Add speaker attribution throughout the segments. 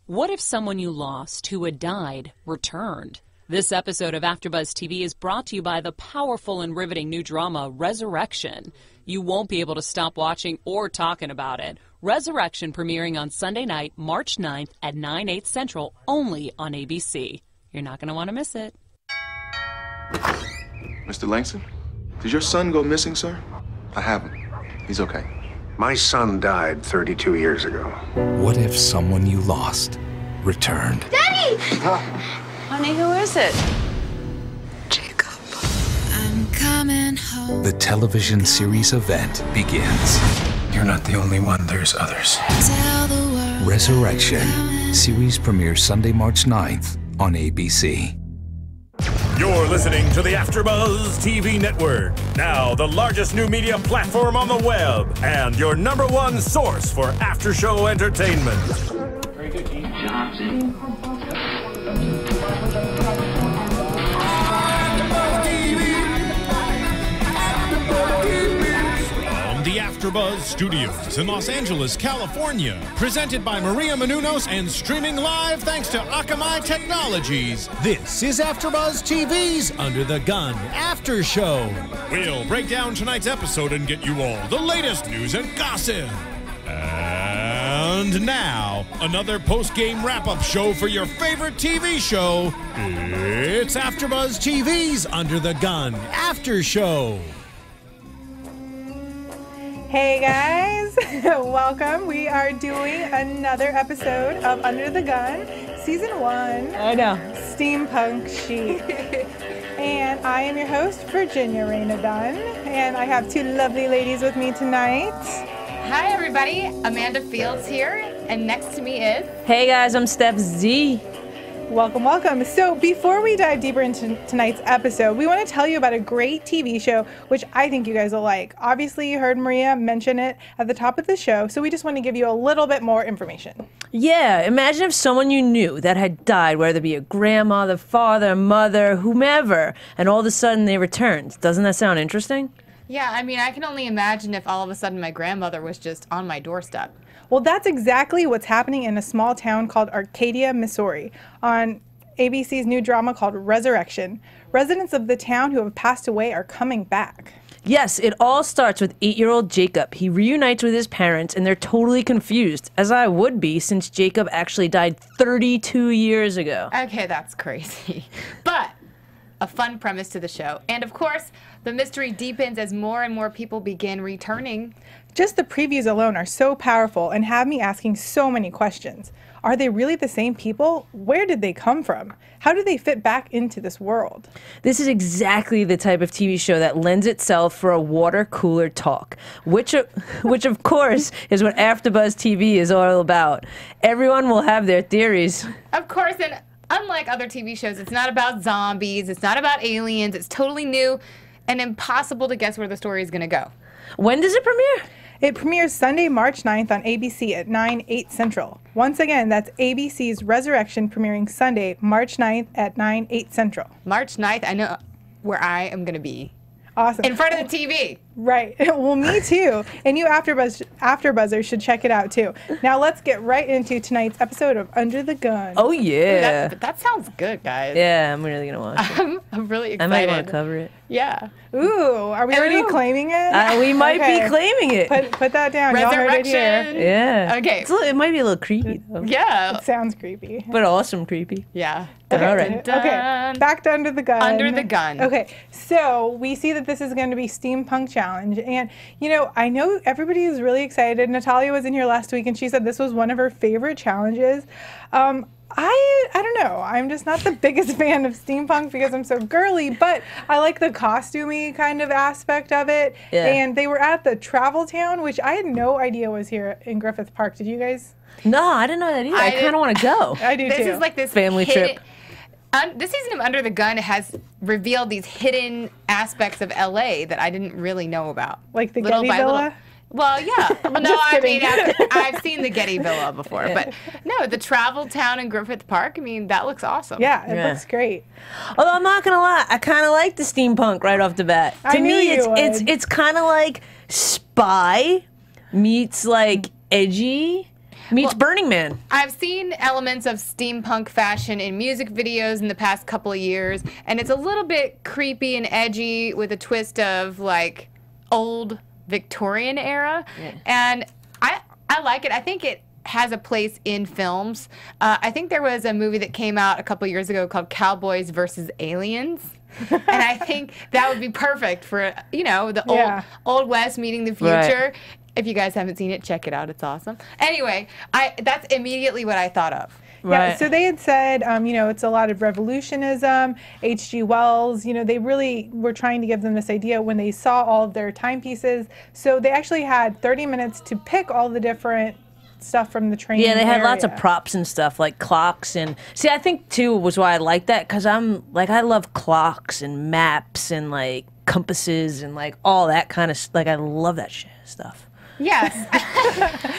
Speaker 1: What if someone you lost who had died returned? This episode of AfterBuzz TV is brought to you by the powerful and riveting new drama, Resurrection. You won't be able to stop watching or talking about it. Resurrection premiering on Sunday night, March 9th at 9/8 Central, only on ABC. You're not going to want to miss it.
Speaker 2: Mr. Langston, did your son go missing, sir? I haven't. He's okay.
Speaker 3: My son died 32 years ago.
Speaker 4: What if someone you lost returned?
Speaker 5: Daddy!
Speaker 6: Honey, who is it?
Speaker 5: Jacob. I'm coming home.
Speaker 4: The television series event begins.
Speaker 7: You're not the only one, there's others.
Speaker 5: Tell the world.
Speaker 4: Resurrection. Series premieres Sunday, March 9th on ABC.
Speaker 8: You're listening to the AfterBuzz TV network. Now, the largest new media platform on the web and your #1 source for after-show entertainment.
Speaker 9: Very good, Dean Johnson.
Speaker 8: The AfterBuzz Studios in Los Angeles, California. Presented by Maria Menounos and streaming live thanks to Akamai Technologies. This is AfterBuzz TV's Under the Gun After Show. We'll break down tonight's episode and get you all the latest news and gossip. And now, another post-game wrap-up show for your favorite TV show. It's AfterBuzz TV's Under the Gun After Show.
Speaker 10: Hey guys, welcome. We are doing another episode of Under the Gun, Season 1.
Speaker 6: I know.
Speaker 10: Steampunk Chic. And I am your host, Virginia Reyna Dunne. And I have two lovely ladies with me tonight.
Speaker 11: Hi everybody, Amanda Fields here, and next to me is...
Speaker 6: Hey guys, I'm Stef Z.
Speaker 10: Welcome, welcome. So before we dive deeper into tonight's episode, we want to tell you about a great TV show, which I think you guys will like. Obviously, you heard Maria mention it at the top of the show, so we just want to give you a little bit more information.
Speaker 6: Yeah, imagine if someone you knew that had died, whether it be a grandmother, father, mother, whomever, and all of a sudden they returned. Doesn't that sound interesting?
Speaker 11: Yeah, I mean, I can only imagine if all of a sudden my grandmother was just on my doorstep.
Speaker 10: Well, that's exactly what's happening in a small town called Arcadia, Missouri, on ABC's new drama called Resurrection. Residents of the town who have passed away are coming back.
Speaker 6: Yes, it all starts with 8-year-old Jacob. He reunites with his parents, and they're totally confused, as I would be, since Jacob actually died 32 years ago.
Speaker 11: Okay, that's crazy. But a fun premise to the show. And of course, the mystery deepens as more and more people begin returning.
Speaker 10: Just the previews alone are so powerful and have me asking so many questions. Are they really the same people? Where did they come from? How do they fit back into this world?
Speaker 6: This is exactly the type of TV show that lends itself for a water cooler talk, which of course is what AfterBuzz TV is all about. Everyone will have their theories.
Speaker 11: Of course, and unlike other TV shows, it's not about zombies, it's not about aliens, it's totally new and impossible to guess where the story is going to go.
Speaker 6: When does it premiere?
Speaker 10: It premieres Sunday, March 9th on ABC at 9/8 Central. Once again, that's ABC's Resurrection premiering Sunday, March 9th at 9/8 Central.
Speaker 11: March 9th, I know where I am going to be.
Speaker 10: Awesome.
Speaker 11: In front of the TV.
Speaker 10: Right. Well, me too. And you AfterBuzzers should check it out too. Now let's get right into tonight's episode of Under the Gun.
Speaker 6: Oh, yeah.
Speaker 11: That sounds good, guys.
Speaker 6: Yeah, I'm really going to watch it.
Speaker 11: I'm really excited.
Speaker 6: I might want to cover it.
Speaker 11: Yeah.
Speaker 10: Ooh, are we already claiming it?
Speaker 6: We might be claiming it.
Speaker 10: Put that down. Y'all heard it here.
Speaker 6: Yeah.
Speaker 11: Okay.
Speaker 6: It might be a little creepy, though.
Speaker 11: Yeah.
Speaker 10: It sounds creepy.
Speaker 6: But awesome creepy.
Speaker 11: Yeah.
Speaker 10: Okay.
Speaker 6: All right.
Speaker 10: Okay. Back to Under the Gun.
Speaker 11: Under the Gun.
Speaker 10: Okay. So we see that this is going to be Steampunk Challenge. And, you know, I know everybody is really excited. Natalia was in here last week and she said this was one of her favorite challenges. I don't know. I'm just not the biggest fan of steampunk because I'm so girly, but I like the costumey kind of aspect of it.
Speaker 6: Yeah.
Speaker 10: And they were at the Travel Town, which I had no idea was here in Griffith Park. Did you guys?
Speaker 6: No, I didn't know that either. I kind of want to go.
Speaker 10: I do too.
Speaker 11: This is like this
Speaker 6: family trip.
Speaker 11: This season of Under the Gun has revealed these hidden aspects of LA that I didn't really know about.
Speaker 10: Like the Getty Villa?
Speaker 11: Well, yeah. Well, no,
Speaker 10: Just
Speaker 11: I
Speaker 10: kidding.
Speaker 11: mean, I've seen the Getty Villa before.
Speaker 6: Yeah.
Speaker 11: But no, the Travel Town in Griffith Park, I mean, that looks awesome.
Speaker 10: Yeah, it looks great.
Speaker 6: Although I'm not going to lie, I kind of like the steampunk right off the bat.
Speaker 10: I
Speaker 6: To
Speaker 10: knew
Speaker 6: me,
Speaker 10: you would.
Speaker 6: it's kind of like Spy meets like edgy. meets Burning Man.
Speaker 11: I've seen elements of steampunk fashion in music videos in the past couple of years, and it's a little bit creepy and edgy with a twist of like old Victorian era. Yeah. And I like it. I think it has a place in films. I think there was a movie that came out a couple years ago called Cowboys versus Aliens. And I think that would be perfect for, you know, the old West meeting the future. Right. If you guys haven't seen it, check it out. It's awesome. Anyway, that's immediately what I thought of.
Speaker 10: Right. Yeah, so they had said, you know, it's a lot of revolutionism. H.G. Wells, you know, they really were trying to give them this idea when they saw all of their timepieces. So they actually had 30 minutes to pick all the different stuff from the training
Speaker 6: Yeah, they had
Speaker 10: area.
Speaker 6: lots of props and stuff, like clocks. And see, I think, too, was why I like that, because I'm, like, I love clocks and maps and, like, compasses and, like, all that kind of, like, I love that stuff.
Speaker 11: Yes.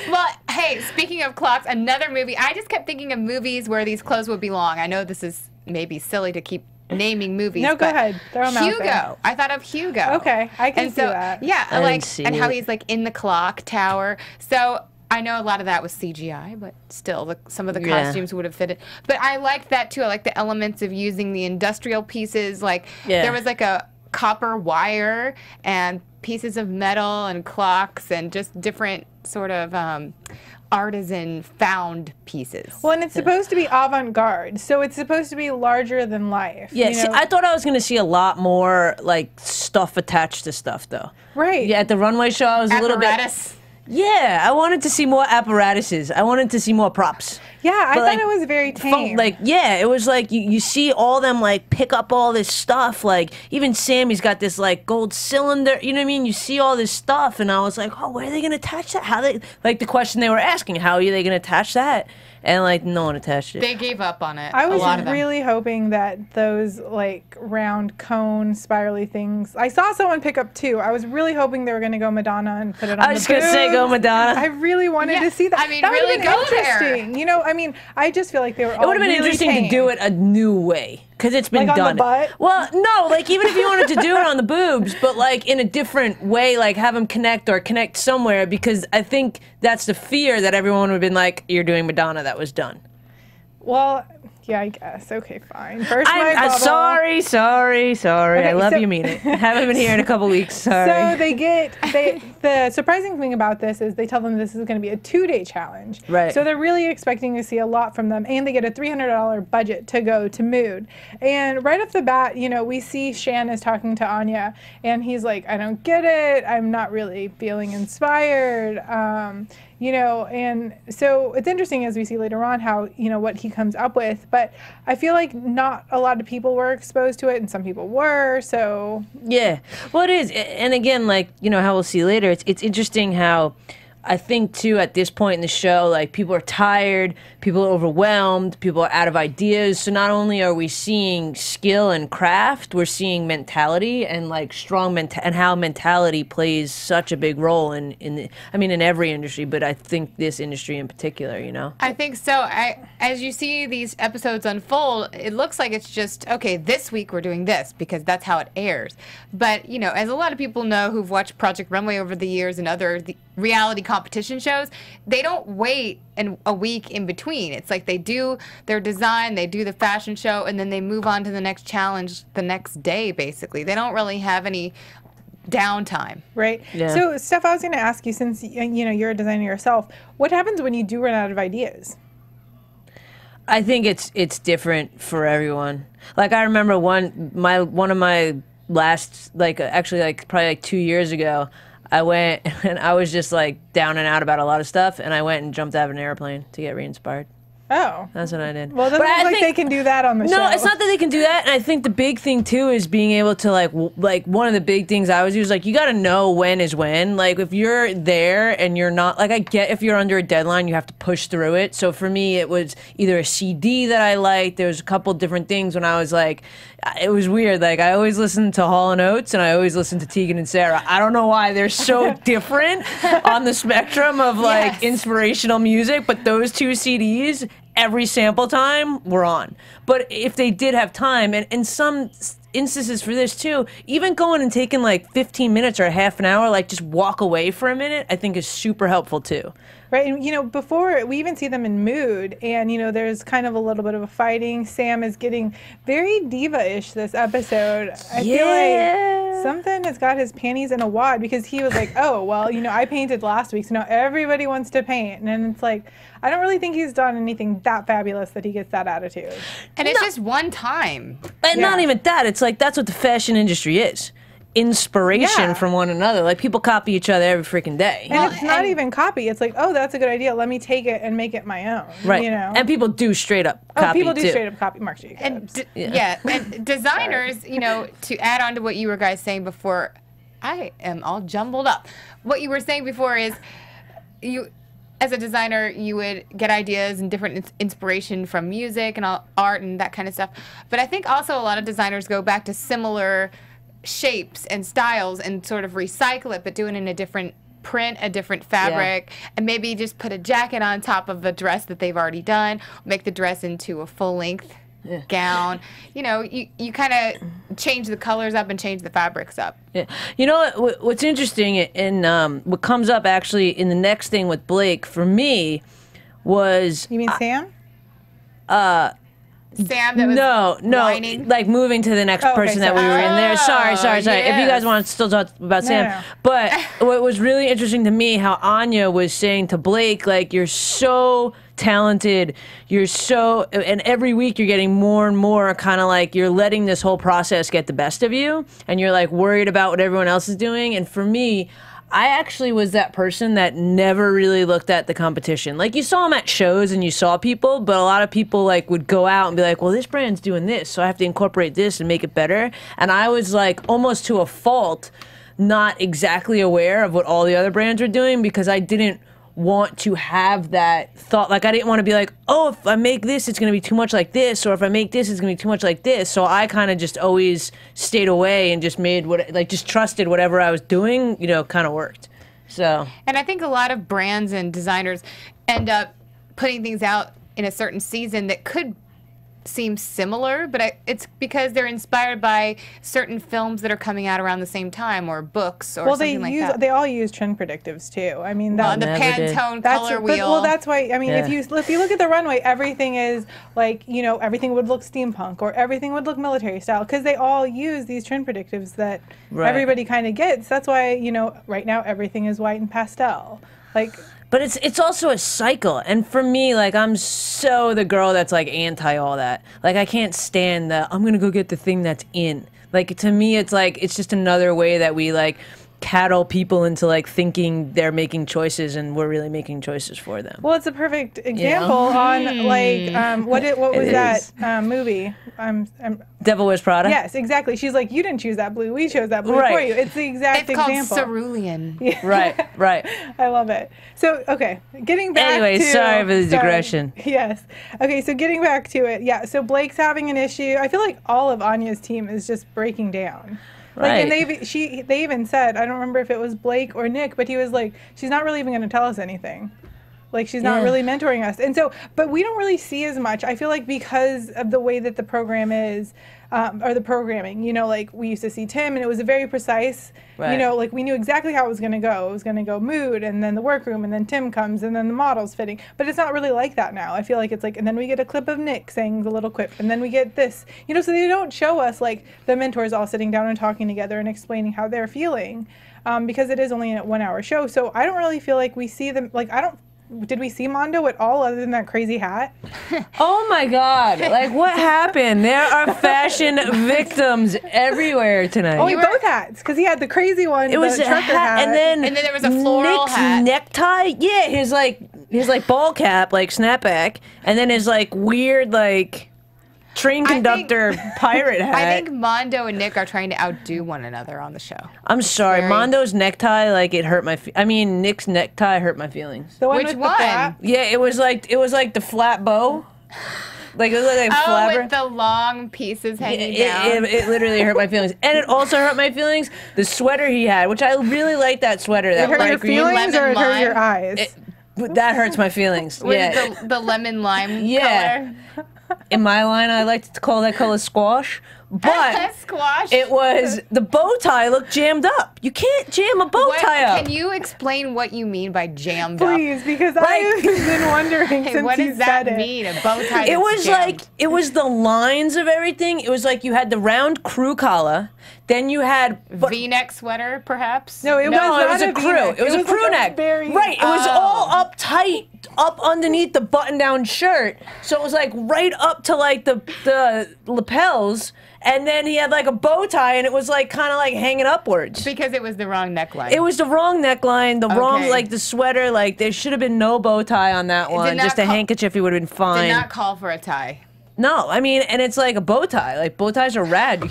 Speaker 11: Well, hey, speaking of clocks, another movie. I just kept thinking of movies where these clothes would belong. I know this is maybe silly to keep naming movies.
Speaker 10: No, go ahead. Throw them
Speaker 11: Hugo.
Speaker 10: out there.
Speaker 11: I thought of Hugo.
Speaker 10: Okay, I can see that.
Speaker 11: Yeah, and how he's like in the clock tower. So I know a lot of that was CGI, but still, some of the costumes would have fitted. But I liked that too. I like the elements of using the industrial pieces. Like there was like a copper wire and pieces of metal and clocks and just different sort of artisan found pieces.
Speaker 10: Well, and it's supposed to be avant-garde, so it's supposed to be larger than life.
Speaker 6: Yeah,
Speaker 10: you know?
Speaker 6: see, I thought I was going to see a lot more, like, stuff attached to stuff, though.
Speaker 10: Right.
Speaker 6: Yeah, at the runway show, I was a little bit... Yeah, I wanted to see more apparatuses. I wanted to see more props.
Speaker 10: Yeah, I thought it was very tame.
Speaker 6: It was like you see all them like pick up all this stuff. Like even Sammy's got this like gold cylinder. You know what I mean? You see all this stuff, and I was like, oh, where are they gonna attach that? How they like the question they were asking? How are they gonna attach that? And like no one attached it.
Speaker 11: They gave up on it.
Speaker 10: I was
Speaker 11: a lot of them.
Speaker 10: really hoping that those like round cone spirally things. I saw someone pick up two. I was really hoping they were going to go Madonna and put it on.
Speaker 6: I was going to say go Madonna.
Speaker 10: I really wanted to see that.
Speaker 11: I mean,
Speaker 10: that
Speaker 11: really
Speaker 10: would have been
Speaker 11: go
Speaker 10: interesting. You know, I mean, I just feel like they were.
Speaker 6: It would have been
Speaker 10: really
Speaker 6: interesting
Speaker 10: tame.
Speaker 6: to do it a new way. Because it's been
Speaker 10: like
Speaker 6: done.
Speaker 10: On the butt?
Speaker 6: Well, no, like even if you wanted to do it on the boobs, but like in a different way, like have them connect somewhere, because I think that's the fear that everyone would have been like, you're doing Madonna, that was done.
Speaker 10: Well, yeah, I guess. Okay, fine. First,
Speaker 6: I'm sorry.
Speaker 10: Okay,
Speaker 6: I love you, mean it. Haven't been here in a couple weeks. Sorry.
Speaker 10: So the surprising thing about this is they tell them this is going to be a 2-day challenge.
Speaker 6: Right.
Speaker 10: So they're really expecting to see a lot from them, and they get a $300 budget to go to Mood. And right off the bat, you know, we see Shan is talking to Anya, and he's like, I don't get it. I'm not really feeling inspired. You know, and so it's interesting as we see later on how, you know, what he comes up with. But I feel like not a lot of people were exposed to it, and some people were, so.
Speaker 6: Yeah. Well, it is. And again, like, you know, how we'll see later, it's interesting how I think, too, at this point in the show, like, people are tired, people are overwhelmed, people are out of ideas. So not only are we seeing skill and craft, we're seeing mentality and, like, strong and how mentality plays such a big role in every industry, but I think this industry in particular, you know?
Speaker 11: I think so. As you see these episodes unfold, it looks like it's just, okay, this week we're doing this because that's how it airs. But, you know, as a lot of people know who've watched Project Runway over the years and other reality competition shows, they don't wait a week in between. It's like they do their design, they do the fashion show, and then they move on to the next challenge the next day, basically. They don't really have any downtime.
Speaker 10: Right.
Speaker 6: Yeah.
Speaker 10: So, Steph, I was going to ask you, since, you know, you're a designer yourself, what happens when you do run out of ideas?
Speaker 6: I think it's different for everyone. Like, I remember one of my last, like, actually, like, probably like 2 years ago, I went and I was just like down and out about a lot of stuff, and I went and jumped out of an airplane to get re-inspired.
Speaker 10: Oh.
Speaker 6: That's what I did.
Speaker 10: Well, it doesn't look like they can do that on the show.
Speaker 6: No, it's not that they can do that. And I think the big thing, too, is being able to, like one of the big things I always do is, like, you got to know when is when. Like, if you're there and you're not, like, I get if you're under a deadline, you have to push through it. So for me, it was either a CD that I liked. There was a couple different things when I was, like, it was weird. Like, I always listened to Hall & Oates, and I always listened to Tegan and Sarah. I don't know why they're so different on the spectrum of, like, inspirational music, but those two CDs, every sample time, we're on. But if they did have time, and in some instances for this too, even going and taking like 15 minutes or a half an hour, like just walk away for a minute, I think is super helpful too.
Speaker 10: Right, and before we even see them in mood, and there's kind of a little bit of a fighting. Sam is getting very diva-ish this episode. I feel like something has got his panties in a wad, because he was like, oh, well, I painted last week, so now everybody wants to paint. And it's like, I don't really think he's done anything that fabulous that he gets that attitude.
Speaker 11: And it's just one time.
Speaker 6: And not even that. It's like, that's what the fashion industry is. Inspiration from one another. Like, people copy each other every freaking day.
Speaker 10: And it's not even copy. It's like, oh, that's a good idea. Let me take it and make it my own.
Speaker 6: Right. And people do straight up copy
Speaker 10: people do
Speaker 6: too.
Speaker 10: straight up copy Marc Jacobs.
Speaker 11: And designers, to add on to what you were guys saying before, I am all jumbled up. What you were saying before is, you, as a designer, you would get ideas and different inspiration from music and art and that kind of stuff. But I think also a lot of designers go back to similar shapes and styles and sort of recycle it, but do it in a different print, a different fabric, and maybe just put a jacket on top of a dress that they've already done, make the dress into a full-length gown. You kind of change the colors up and change the fabrics up.
Speaker 6: Yeah. You know what's interesting, and what comes up actually in the next thing with Blake for me was...
Speaker 10: You mean Sam?
Speaker 11: Sam that was whining?
Speaker 6: Like moving to the next person that we were in there. Sorry.
Speaker 11: Yes.
Speaker 6: If you guys want to still talk about Sam.
Speaker 10: No.
Speaker 6: But what was really interesting to me, how Anya was saying to Blake, like, you're so talented, and every week you're getting more and more kind of like you're letting this whole process get the best of you, and you're like worried about what everyone else is doing. And for me, I actually was that person that never really looked at the competition. Like, you saw them at shows and you saw people, but a lot of people like would go out and be like, well, this brand's doing this, so I have to incorporate this and make it better. And I was like, almost to a fault, not exactly aware of what all the other brands were doing, because I didn't want to have that thought. Like, I didn't want to be like, oh, if I make this, it's going to be too much like this, or if I make this, it's going to be too much like this. So I kind of just always stayed away and just just trusted whatever I was doing, kind of worked. So.
Speaker 11: And I think a lot of brands and designers end up putting things out in a certain season that could seem similar, but it's because they're inspired by certain films that are coming out around the same time, or books, or something like that.
Speaker 10: They all use trend predictives too. I mean,
Speaker 11: the Pantone color wheel.
Speaker 10: That's why. I mean, if you look at the runway, everything is like, everything would look steampunk, or everything would look military style, because they all use these trend predictives that everybody kind of gets. That's why right now everything is white and pastel.
Speaker 6: But it's also a cycle. And for me, like, I'm so the girl that's, like, anti all that. Like, I can't stand I'm going to go get the thing that's in. Like, to me, it's like, it's just another way that we, like, cattle people into, like, thinking they're making choices and we're really making choices for them.
Speaker 10: Well, it's a perfect example on, like, what was that movie?
Speaker 6: Devil Wears Prada?
Speaker 10: Yes, exactly. She's like, you didn't choose that blue. We chose that blue for you. It's the exact example.
Speaker 11: It's called cerulean.
Speaker 10: Yeah.
Speaker 6: Right.
Speaker 10: I love it. So, okay, getting back to...
Speaker 6: Anyway, sorry for the digression.
Speaker 10: Yes. Okay, so getting back to it. Yeah, so Blake's having an issue. I feel like all of Anya's team is just breaking down. Like, and they even said, I don't remember if it was Blake or Nick, but he was like, she's not really even going to tell us anything. Like, she's not really mentoring us. And so, but we don't really see as much. I feel like because of the way that the program is, or the programming, like, we used to see Tim, and it was a very precise, like, we knew exactly how it was going to go. It was going to go mood, and then the workroom, and then Tim comes, and then the model's fitting. But it's not really like that now. I feel like it's like, and then we get a clip of Nick saying the little quip, and then we get this, so they don't show us, like, the mentors all sitting down and talking together and explaining how they're feeling, because it is only a 1 hour show. So I don't really feel like we see them, like, did we see Mondo at all other than that crazy hat?
Speaker 6: Oh my God. Like, what happened? There are fashion victims everywhere tonight.
Speaker 10: Oh, both hats, because he had the crazy one,
Speaker 6: it was
Speaker 10: the trucker hat.
Speaker 6: And then
Speaker 11: there was a floral
Speaker 6: Nick's
Speaker 11: hat.
Speaker 6: Necktie? Yeah, his ball cap, like, snapback, and then his, like, weird, like, train conductor pirate hat.
Speaker 11: I think Mondo and Nick are trying to outdo one another on the show.
Speaker 6: I'm sorry, Mondo's necktie, like, it hurt my. Nick's necktie hurt my feelings.
Speaker 10: The one
Speaker 11: Which
Speaker 10: with
Speaker 11: one?
Speaker 10: The flap?
Speaker 6: Yeah, it was like the flat bow. Like, it was like a flapper.
Speaker 11: With the long pieces hanging down.
Speaker 6: It literally hurt my feelings, and it also hurt my feelings. The sweater he had, which I really like that sweater. That
Speaker 10: it hurt your feelings, or it hurt your eyes?
Speaker 6: That hurts my feelings.
Speaker 11: The lemon lime color.
Speaker 6: In my line, I like to call that color squash. but
Speaker 11: Squash.
Speaker 6: it was the bow tie looked jammed up. You can't jam a bow tie up.
Speaker 11: Can you explain what you mean by jammed up?
Speaker 10: Please, because I've been wondering since
Speaker 11: what
Speaker 10: you
Speaker 11: does that
Speaker 10: said
Speaker 11: mean? A bow tie?
Speaker 6: It was
Speaker 11: that's jammed?
Speaker 6: like, it was the lines of everything. It was like you had the round crew collar, then you had
Speaker 11: V-neck sweater, perhaps.
Speaker 10: No, it was
Speaker 6: a crew. It was a crew neck. Right. It was all up tight, up underneath the button-down shirt. So it was like right up to like the lapels, and then he had like a bow tie, and it was like kind of like hanging upwards.
Speaker 11: Because it was the wrong neckline.
Speaker 6: It was the wrong neckline, the wrong, like the sweater. Like there should have been no bow tie on that one. Just a handkerchief, he would have been fine.
Speaker 11: Did not call for a tie.
Speaker 6: No, I mean, and it's like a bow tie. Like bow ties are rad. You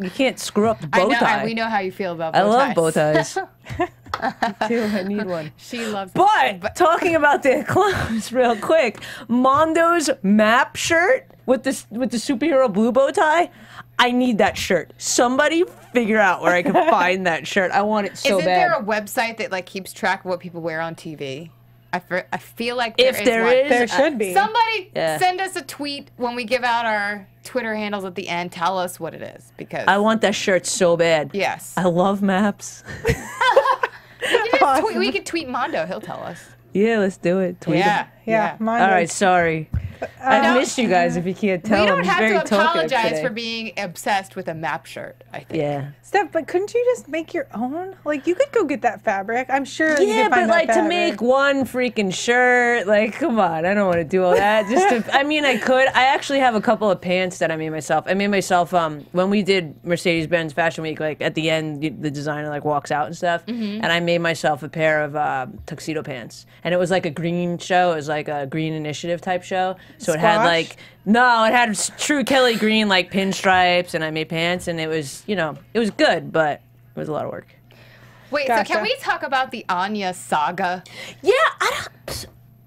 Speaker 6: can't screw up the bow tie.
Speaker 11: We know how you feel about bow ties.
Speaker 6: I love bow ties. Me too. I need one.
Speaker 11: She loves.
Speaker 6: But talking about their clothes real quick, Mondo's map shirt with the superhero blue bow tie. I need that shirt. Somebody figure out where I can find that shirt. I want it so bad.
Speaker 11: Isn't there a website that like keeps track of what people wear on TV? I feel like
Speaker 10: there should be.
Speaker 11: Somebody send us a tweet when we give out our Twitter handles at the end. Tell us what it is, because
Speaker 6: I want that shirt so bad.
Speaker 11: Yes.
Speaker 6: I love maps.
Speaker 11: We could tweet Mondo. He'll tell us.
Speaker 6: Yeah, let's do it. Tweet him.
Speaker 10: Yeah.
Speaker 6: All right, sorry. I missed you guys if you can't tell.
Speaker 11: We don't have
Speaker 6: very
Speaker 11: to apologize
Speaker 6: today.
Speaker 11: for being obsessed with a map shirt, I think.
Speaker 6: Yeah.
Speaker 10: Steph, but couldn't you just make your own? Like, you could go get that fabric. I'm sure you
Speaker 6: Yeah,
Speaker 10: could find
Speaker 6: but like
Speaker 10: that
Speaker 6: to
Speaker 10: fabric.
Speaker 6: make one freaking shirt, like, come on, I don't want to do all that. I mean, I could. I actually have a couple of pants that I made myself. I made myself when we did Mercedes-Benz Fashion Week. Like at the end, the designer like walks out and stuff, and I made myself a pair of tuxedo pants. And it was like a green show. It was like a green initiative type show. So it had like it had true Kelly green like pinstripes, and I made pants, and it was it was good, but it was a lot of work.
Speaker 11: Wait, so can we talk about the Anya saga?
Speaker 6: Yeah, I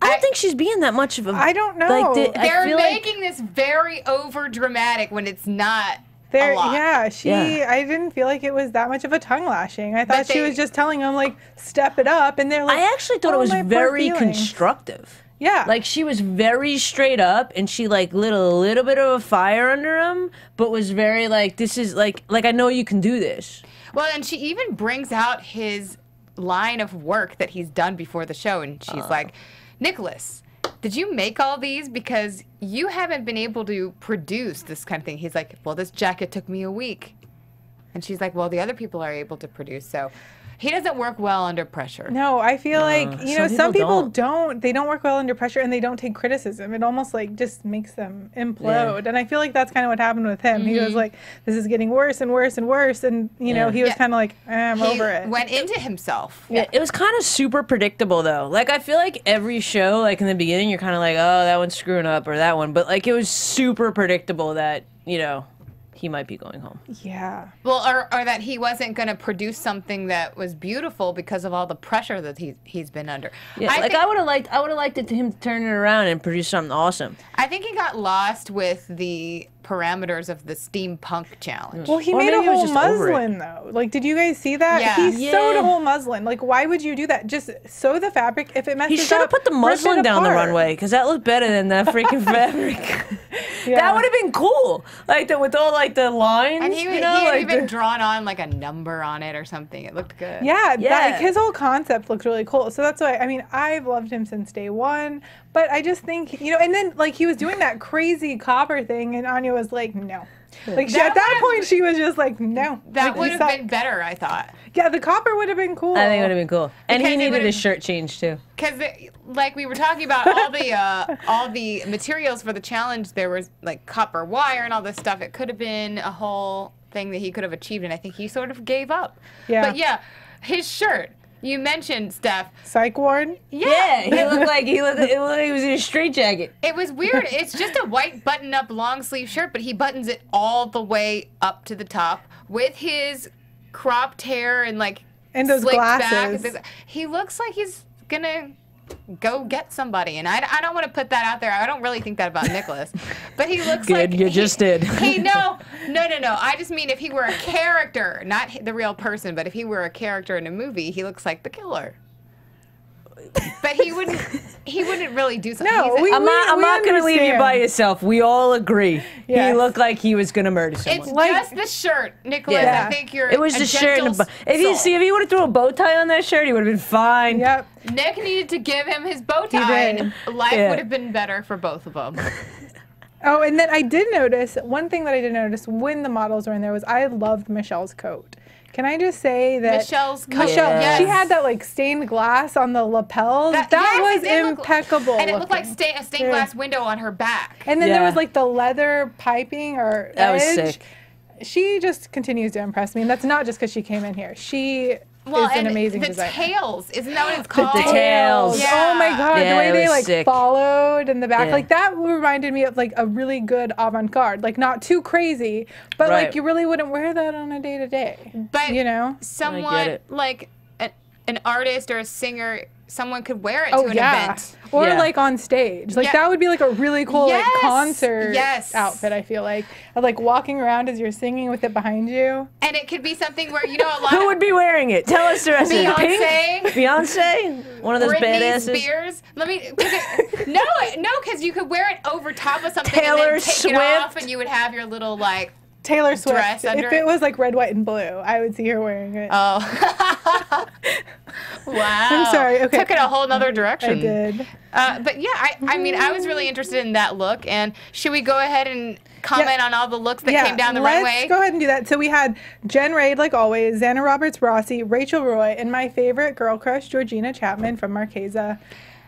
Speaker 6: don't think she's being that much of a.
Speaker 10: I don't know.
Speaker 6: Like,
Speaker 11: They're making this very over dramatic when it's not. A lot.
Speaker 10: I didn't feel like it was that much of a tongue lashing. I thought she was just telling them like, step it up, and they're like.
Speaker 6: I actually thought it was very constructive.
Speaker 10: Yeah.
Speaker 6: Like she was very straight up, and she like lit a little bit of a fire under him, but was very like, this is like I know you can do this.
Speaker 11: Well, and she even brings out his line of work that he's done before the show, and she's like, Nicholas, did you make all these? Because you haven't been able to produce this kind of thing. He's like, well, this jacket took me a week. And she's like, well, the other people are able to produce, so he doesn't work well under pressure.
Speaker 10: No, I feel like, some people don't. They don't work well under pressure, and they don't take criticism. It almost like just makes them implode. And I feel like that's kind of what happened with him. He was like, this is getting worse and worse and worse. And, he was kind of like, I'm over it.
Speaker 11: He went into himself.
Speaker 6: Yeah, it was kind of super predictable, though. Like, I feel like every show, like, in the beginning, you're kind of like, oh, that one's screwing up, or that one. But, like, it was super predictable that, he might be going home.
Speaker 10: Yeah.
Speaker 11: Well, or that he wasn't going to produce something that was beautiful because of all the pressure that he's been under.
Speaker 6: Yeah, I would have liked him to turn it around and produce something awesome.
Speaker 11: I think he got lost with the parameters of the steampunk challenge.
Speaker 10: Well, he made a whole muslin, though. Like, did you guys see that?
Speaker 11: Yeah.
Speaker 10: He sewed a whole muslin. Like, why would you do that? Just sew the fabric. If it messes up,
Speaker 6: he should have put the muslin down the runway, because that looked better than that freaking fabric. That would have been cool. Like, with all, like, the lines,
Speaker 11: and he had even drawn on, like, a number on it or something. It looked good.
Speaker 10: Yeah. His whole concept looked really cool. So that's why, I mean, I've loved him since day one. But I just think, and then, like, he was doing that crazy copper thing, and Anya was like, no. Like, at that point, she was just like, no.
Speaker 11: That would have been better, I thought.
Speaker 10: Yeah, the copper would have been cool.
Speaker 6: I think it would have been cool. And he needed his shirt changed, too.
Speaker 11: Because, like, we were talking about all the materials for the challenge, there was, like, copper wire and all this stuff. It could have been a whole thing that he could have achieved, and I think he sort of gave up.
Speaker 10: Yeah.
Speaker 11: But, yeah, his shirt. You mentioned, Steph.
Speaker 10: Psych ward?
Speaker 6: Yeah, he looked like he was in a straitjacket.
Speaker 11: It was weird. It's just a white button-up long-sleeve shirt, but he buttons it all the way up to the top with his cropped hair and, like,
Speaker 10: and those glasses.
Speaker 11: Back. He looks like he's gonna go get somebody, and I don't want to put that out there. I don't really think that about Nicholas, but he looks like
Speaker 6: you just did.
Speaker 11: No. I just mean if he were a character, not the real person, but if he were a character in a movie, he looks like the killer. But he wouldn't really do something.
Speaker 10: No,
Speaker 11: He's-
Speaker 6: I'm not going to leave you by yourself. We all agree.
Speaker 10: Yes.
Speaker 6: He looked like he was going to murder someone.
Speaker 11: It's just the shirt, Nicholas.
Speaker 6: Yeah.
Speaker 11: I think you're
Speaker 6: It was
Speaker 11: a
Speaker 6: the shirt.
Speaker 11: gentle
Speaker 6: If he would have threw a bow tie on that shirt, he would have been fine.
Speaker 10: Yep.
Speaker 11: Nick needed to give him his bow
Speaker 10: He
Speaker 11: tie,
Speaker 10: did.
Speaker 11: and life
Speaker 6: Yeah.
Speaker 11: would have been better for both of them.
Speaker 10: Oh, and then I did notice, one thing that I did notice when the models were in there was I loved Michelle's coat. Can I just say that
Speaker 11: Michelle's coat,
Speaker 10: Michelle,
Speaker 11: yes.
Speaker 10: she had that like stained glass on the lapels. That
Speaker 11: yes,
Speaker 10: was
Speaker 11: it did look-
Speaker 10: impeccable.
Speaker 11: and it looked like
Speaker 10: looking.
Speaker 11: a stained glass window on her back.
Speaker 10: And then there
Speaker 6: Yeah.
Speaker 10: was like the leather piping or
Speaker 6: That was
Speaker 10: edge.
Speaker 6: sick.
Speaker 10: She just continues to impress me, and that's not just because she came in here. She is an amazing
Speaker 11: the
Speaker 10: designer.
Speaker 11: tails, isn't that what it's called?
Speaker 6: The tails.
Speaker 10: Oh my god,
Speaker 6: Yeah,
Speaker 10: the way
Speaker 6: it
Speaker 10: they
Speaker 6: was
Speaker 10: like
Speaker 6: sick.
Speaker 10: followed in the back,
Speaker 6: Yeah.
Speaker 10: like that reminded me of like a really good avant-garde, like not too crazy, but
Speaker 6: Right.
Speaker 10: like you really wouldn't wear that on a day to day.
Speaker 11: But
Speaker 10: you know,
Speaker 11: someone
Speaker 6: it.
Speaker 11: like an artist or a singer, someone could wear it
Speaker 10: oh
Speaker 11: to an
Speaker 10: yeah,
Speaker 11: event.
Speaker 10: or
Speaker 6: Yeah.
Speaker 10: like on stage, like
Speaker 11: Yeah.
Speaker 10: that would be like a really cool
Speaker 11: Yes,
Speaker 10: like concert
Speaker 11: yes.
Speaker 10: outfit. I feel like of, like walking around as you're singing with it behind you.
Speaker 11: And it could be something where, you know, a lot
Speaker 6: Who
Speaker 11: of
Speaker 6: would be wearing it? Tell us the rest of it.
Speaker 11: Beyonce.
Speaker 6: Pink? Beyonce? One of those
Speaker 11: Britney
Speaker 6: badasses?
Speaker 11: Spears. No, because you could wear it over top of something
Speaker 6: Taylor
Speaker 11: and then take
Speaker 6: Swift.
Speaker 11: it off, and you would have your little like.
Speaker 10: Taylor Swift.
Speaker 11: Dress under
Speaker 10: If
Speaker 11: it.
Speaker 10: it was like red, white, and blue, I would see her wearing it.
Speaker 11: Oh. Wow.
Speaker 10: I'm sorry. Okay.
Speaker 11: Took it a whole nother
Speaker 10: I
Speaker 11: direction.
Speaker 10: did.
Speaker 11: But yeah, I mean, I was really interested in that look. And should we go ahead and comment on all the looks that came down the
Speaker 10: let's
Speaker 11: runway?
Speaker 10: go ahead and do that. So we had Jen Raid, like always, Xana Roberts-Rossi, Rachel Roy, and my favorite girl crush, Georgina Chapman from Marchesa.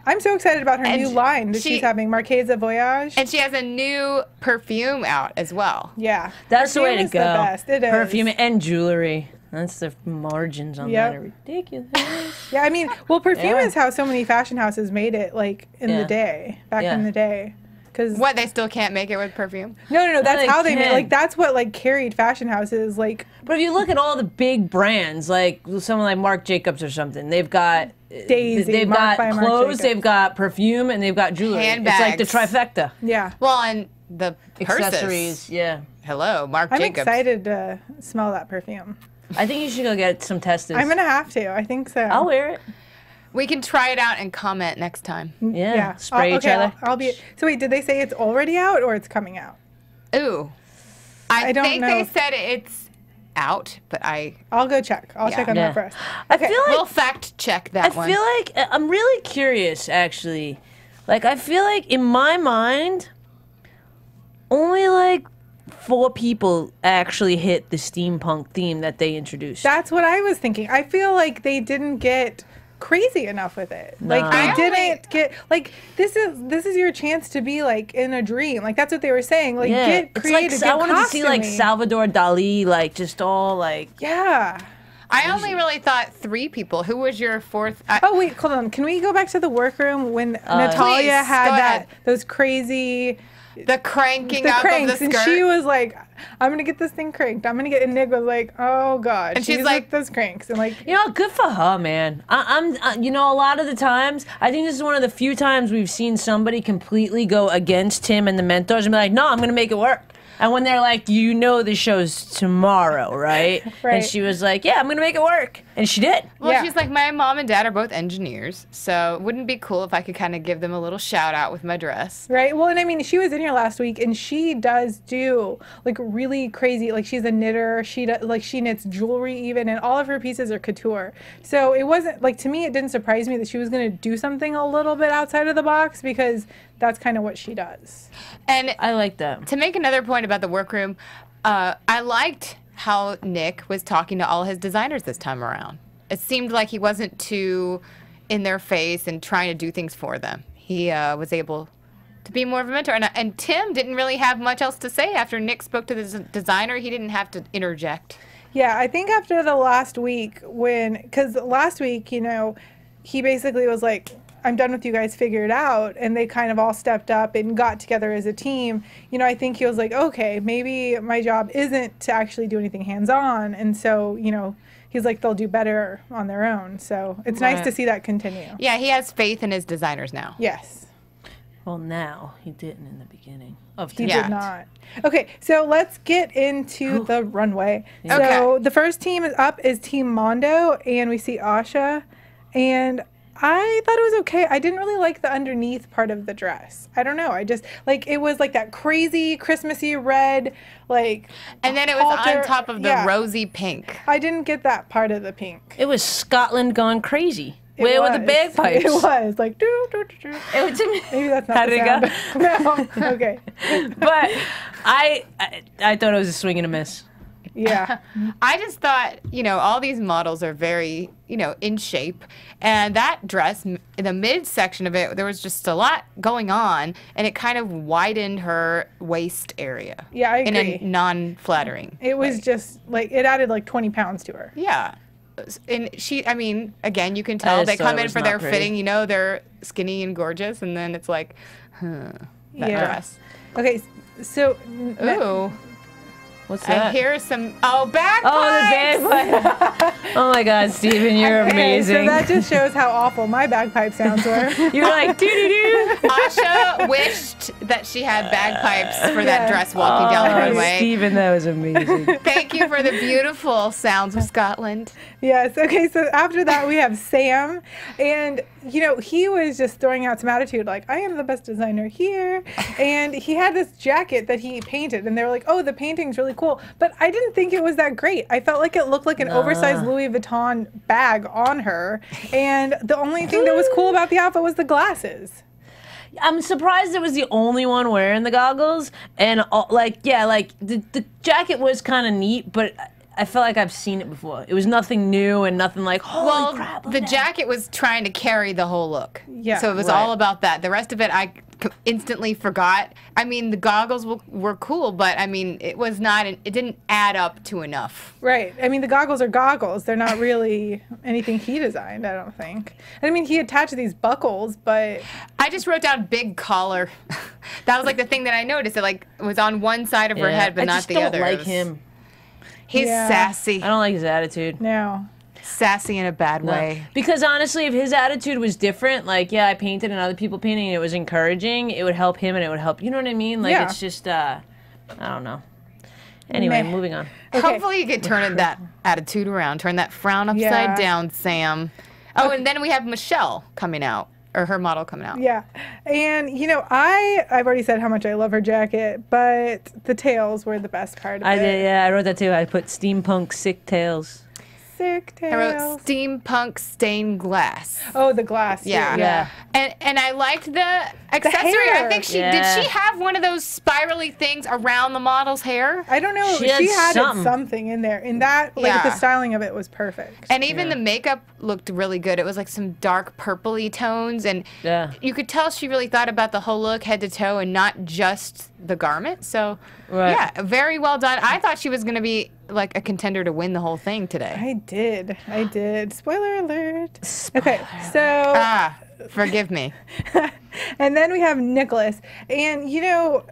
Speaker 10: I'm so excited about her
Speaker 11: And
Speaker 10: new line that she's having, Marchesa Voyage.
Speaker 11: And she has a new perfume out as well.
Speaker 10: Yeah.
Speaker 6: That's the way to
Speaker 10: Perfume is
Speaker 6: go.
Speaker 10: the best. It is.
Speaker 6: Perfume and jewelry. That's the margins on
Speaker 10: Yep.
Speaker 6: that are ridiculous.
Speaker 10: Yeah, I mean, well, perfume
Speaker 6: Yeah.
Speaker 10: is how so many fashion houses made it, like, in
Speaker 6: Yeah.
Speaker 10: the day, back
Speaker 6: Yeah.
Speaker 10: in the day. Cause
Speaker 11: What, they still can't make it with perfume?
Speaker 10: No, that's
Speaker 6: they
Speaker 10: how they made
Speaker 6: can.
Speaker 10: like, that's what, like, carried fashion houses, like.
Speaker 6: But if you look at all the big brands, like someone like Marc Jacobs or something, they've got
Speaker 10: Daisy,
Speaker 6: they've
Speaker 10: Marc
Speaker 6: got
Speaker 10: by Marc
Speaker 6: clothes,
Speaker 10: Jacobs.
Speaker 6: they've got perfume, and they've got jewelry. It's like the
Speaker 11: Handbags.
Speaker 6: trifecta.
Speaker 10: Yeah.
Speaker 11: Well, and the purses.
Speaker 6: Accessories, yeah.
Speaker 11: Hello, Marc
Speaker 10: I'm
Speaker 11: Jacobs.
Speaker 10: excited to smell that perfume.
Speaker 6: I think you should go get some tested.
Speaker 10: I'm gonna have to. I think so.
Speaker 6: I'll wear it.
Speaker 11: We can try it out and comment next time.
Speaker 6: Yeah. Spray each other.
Speaker 10: I'll be. So wait, did they say it's already out or it's coming out?
Speaker 11: Ooh. I
Speaker 10: don't
Speaker 11: think
Speaker 10: know.
Speaker 11: they said it's out, but
Speaker 10: I'll go check. I'll check on
Speaker 6: Yeah.
Speaker 10: that first.
Speaker 6: I feel like
Speaker 11: we'll fact check that one.
Speaker 6: I feel like I'm really curious, actually. Like, I feel like in my mind, only like 4 people actually hit the steampunk theme that they introduced.
Speaker 10: That's what I was thinking. I feel like they didn't get crazy enough with it. Like
Speaker 6: No.
Speaker 10: they didn't get like this is your chance to be like in a dream. Like that's what they were saying. Like get
Speaker 6: it's
Speaker 10: creative.
Speaker 6: like
Speaker 10: get
Speaker 6: I wanted to see like
Speaker 10: costumey.
Speaker 6: Salvador Dali, like just all like
Speaker 10: Yeah.
Speaker 11: I only really thought 3 people. Who was your 4th?
Speaker 10: Oh wait, hold on. Can we go back to the workroom when Natalia
Speaker 11: Please,
Speaker 10: had
Speaker 11: go
Speaker 10: that
Speaker 11: ahead.
Speaker 10: those crazy
Speaker 11: The cranking
Speaker 10: the
Speaker 11: up
Speaker 10: cranks,
Speaker 11: of the
Speaker 10: and
Speaker 11: skirt.
Speaker 10: she was like, "I'm gonna get this thing cranked. I'm gonna get." And Nick was like, "Oh God,"
Speaker 11: And she's
Speaker 10: with
Speaker 11: like-
Speaker 10: those cranks, and like,
Speaker 6: You know, good for her, man. You know, a lot of the times, I think this is one of the few times we've seen somebody completely go against him and the mentors and be like, no, I'm going to make it work. And when they're like, you know, the show's tomorrow, right?
Speaker 10: Right.
Speaker 6: And she was like, yeah, I'm going to make it work. And she did.
Speaker 11: Well,
Speaker 10: Yeah.
Speaker 11: she's like, my mom and dad are both engineers, so it wouldn't be cool if I could kind of give them a little shout out with my dress.
Speaker 10: right? Well, and I mean, she was in here last week, and she does do like really crazy. Like she's a knitter. She does, like she knits jewelry even, and all of her pieces are couture. So it wasn't like, to me, it didn't surprise me that she was going to do something a little bit outside of the box, because that's kind of what she does.
Speaker 11: And
Speaker 6: I like that.
Speaker 11: to make another point about the workroom, I liked how Nick was talking to all his designers this time around. It seemed like he wasn't too in their face and trying to do things for them. He was able to be more of a mentor. And Tim didn't really have much else to say after Nick spoke to the designer. He didn't have to interject.
Speaker 10: Yeah, I think after the last week, because last week, you know, he basically was like, I'm done with you guys, figure it out. And they kind of all stepped up and got together as a team. You know, I think he was like, okay, maybe my job isn't to actually do anything hands-on. And so, you know, he's like, they'll do better on their own. So it's nice to see that continue.
Speaker 11: Yeah, he has faith in his designers now.
Speaker 10: Yes.
Speaker 6: Well, now he didn't in the beginning of
Speaker 10: He
Speaker 11: Yeah.
Speaker 10: did not. Okay, so let's get into the runway.
Speaker 11: Okay.
Speaker 10: So the first team is up is Team Mondo, and we see Asha. And I thought it was okay. I didn't really like the underneath part of the dress. I don't know. I just, like, it was like that crazy Christmassy red, like.
Speaker 11: And then it was on top of the rosy pink.
Speaker 10: I didn't get that part of the pink.
Speaker 6: It was Scotland gone crazy. Where were the bagpipes?
Speaker 10: It was like doo, doo, doo, doo.
Speaker 6: It was,
Speaker 10: maybe that's not
Speaker 6: how
Speaker 10: the
Speaker 6: did
Speaker 10: sound.
Speaker 6: it go?
Speaker 10: No, okay.
Speaker 6: But I thought it was a swing and a miss.
Speaker 10: Yeah.
Speaker 11: I just thought, you know, all these models are very, you know, in shape. And that dress, in the midsection of it, there was just a lot going on. And it kind of widened her waist area.
Speaker 10: Yeah, I agree.
Speaker 11: In a non-flattering
Speaker 10: It was
Speaker 11: way.
Speaker 10: just, like, it added like 20 pounds to her.
Speaker 11: Yeah. And she, I mean, again, you can tell they come in for their fitting. You know, they're skinny and gorgeous. And then it's like, that dress.
Speaker 10: Okay, so.
Speaker 11: Ooh.
Speaker 6: What's that?
Speaker 11: Here's some, bagpipes!
Speaker 6: Oh, the bagpipes! Oh my God, Steven, you're amazing.
Speaker 10: So that just shows how awful my bagpipe sounds were.
Speaker 6: You're like, doo-doo-doo.
Speaker 11: Asha wished that she had bagpipes for that dress walking down the runway.
Speaker 6: Steven, that was amazing.
Speaker 11: Thank you for the beautiful sounds of Scotland.
Speaker 10: Yes, okay, so after that we have Sam, and, you know, he was just throwing out some attitude, like, I am the best designer here, and he had this jacket that he painted, and they were like, oh, the painting's really cool, but I didn't think it was that great. I felt like it looked like an oversized Louis Vuitton bag on her, and the only thing that was cool about the outfit was the glasses.
Speaker 6: I'm surprised it was the only one wearing the goggles, and the jacket was kind of neat, but I felt like I've seen it before. It was nothing new and nothing like, holy crap.
Speaker 11: The jacket was trying to carry the whole look.
Speaker 10: Yeah.
Speaker 11: So it was all about that. The rest of it, I instantly forgot. I mean, the goggles were cool, but I mean, it was not, it didn't add up to enough.
Speaker 10: Right. I mean, the goggles are goggles. They're not really anything he designed, I don't think. I mean, he attached these buckles, but...
Speaker 11: I just wrote down big collar. That was like the thing that I noticed. It like was on one side of her head, but not the other.
Speaker 6: I just don't like him.
Speaker 11: He's sassy.
Speaker 6: I don't like his attitude.
Speaker 10: No.
Speaker 11: Sassy in a bad way. Because
Speaker 6: honestly, if his attitude was different, like, yeah, I painted and other people painting and it was encouraging, it would help him and it would help, you know what I mean? Like, it's just, I don't know. Anyway, moving on.
Speaker 11: Okay. Hopefully you could turn that attitude around, turn that frown upside down, Sam. Oh, and then we have Michelle coming out. Or her model coming out.
Speaker 10: Yeah. And, you know, I've already said how much I love her jacket, but the tails were the best part of it.
Speaker 6: I wrote that too. I put steampunk sick tails.
Speaker 10: Sick tails.
Speaker 11: I wrote steampunk stained glass.
Speaker 10: Oh, the glass.
Speaker 11: Yeah. And I liked the accessory.
Speaker 10: hair.
Speaker 11: I think did she have one of those spirally things around the model's hair?
Speaker 10: I don't know. She had something in there. In that, like, the styling of it was perfect.
Speaker 11: And even the makeup looked really good. It was like some dark purpley tones, and you could tell she really thought about the whole look, head to toe, and not just the garment. So, yeah, very well done. I thought she was going to be like a contender to win the whole thing today.
Speaker 10: I did. Spoiler alert. Okay, so...
Speaker 11: forgive me.
Speaker 10: And then we have Nicholas. And, you know,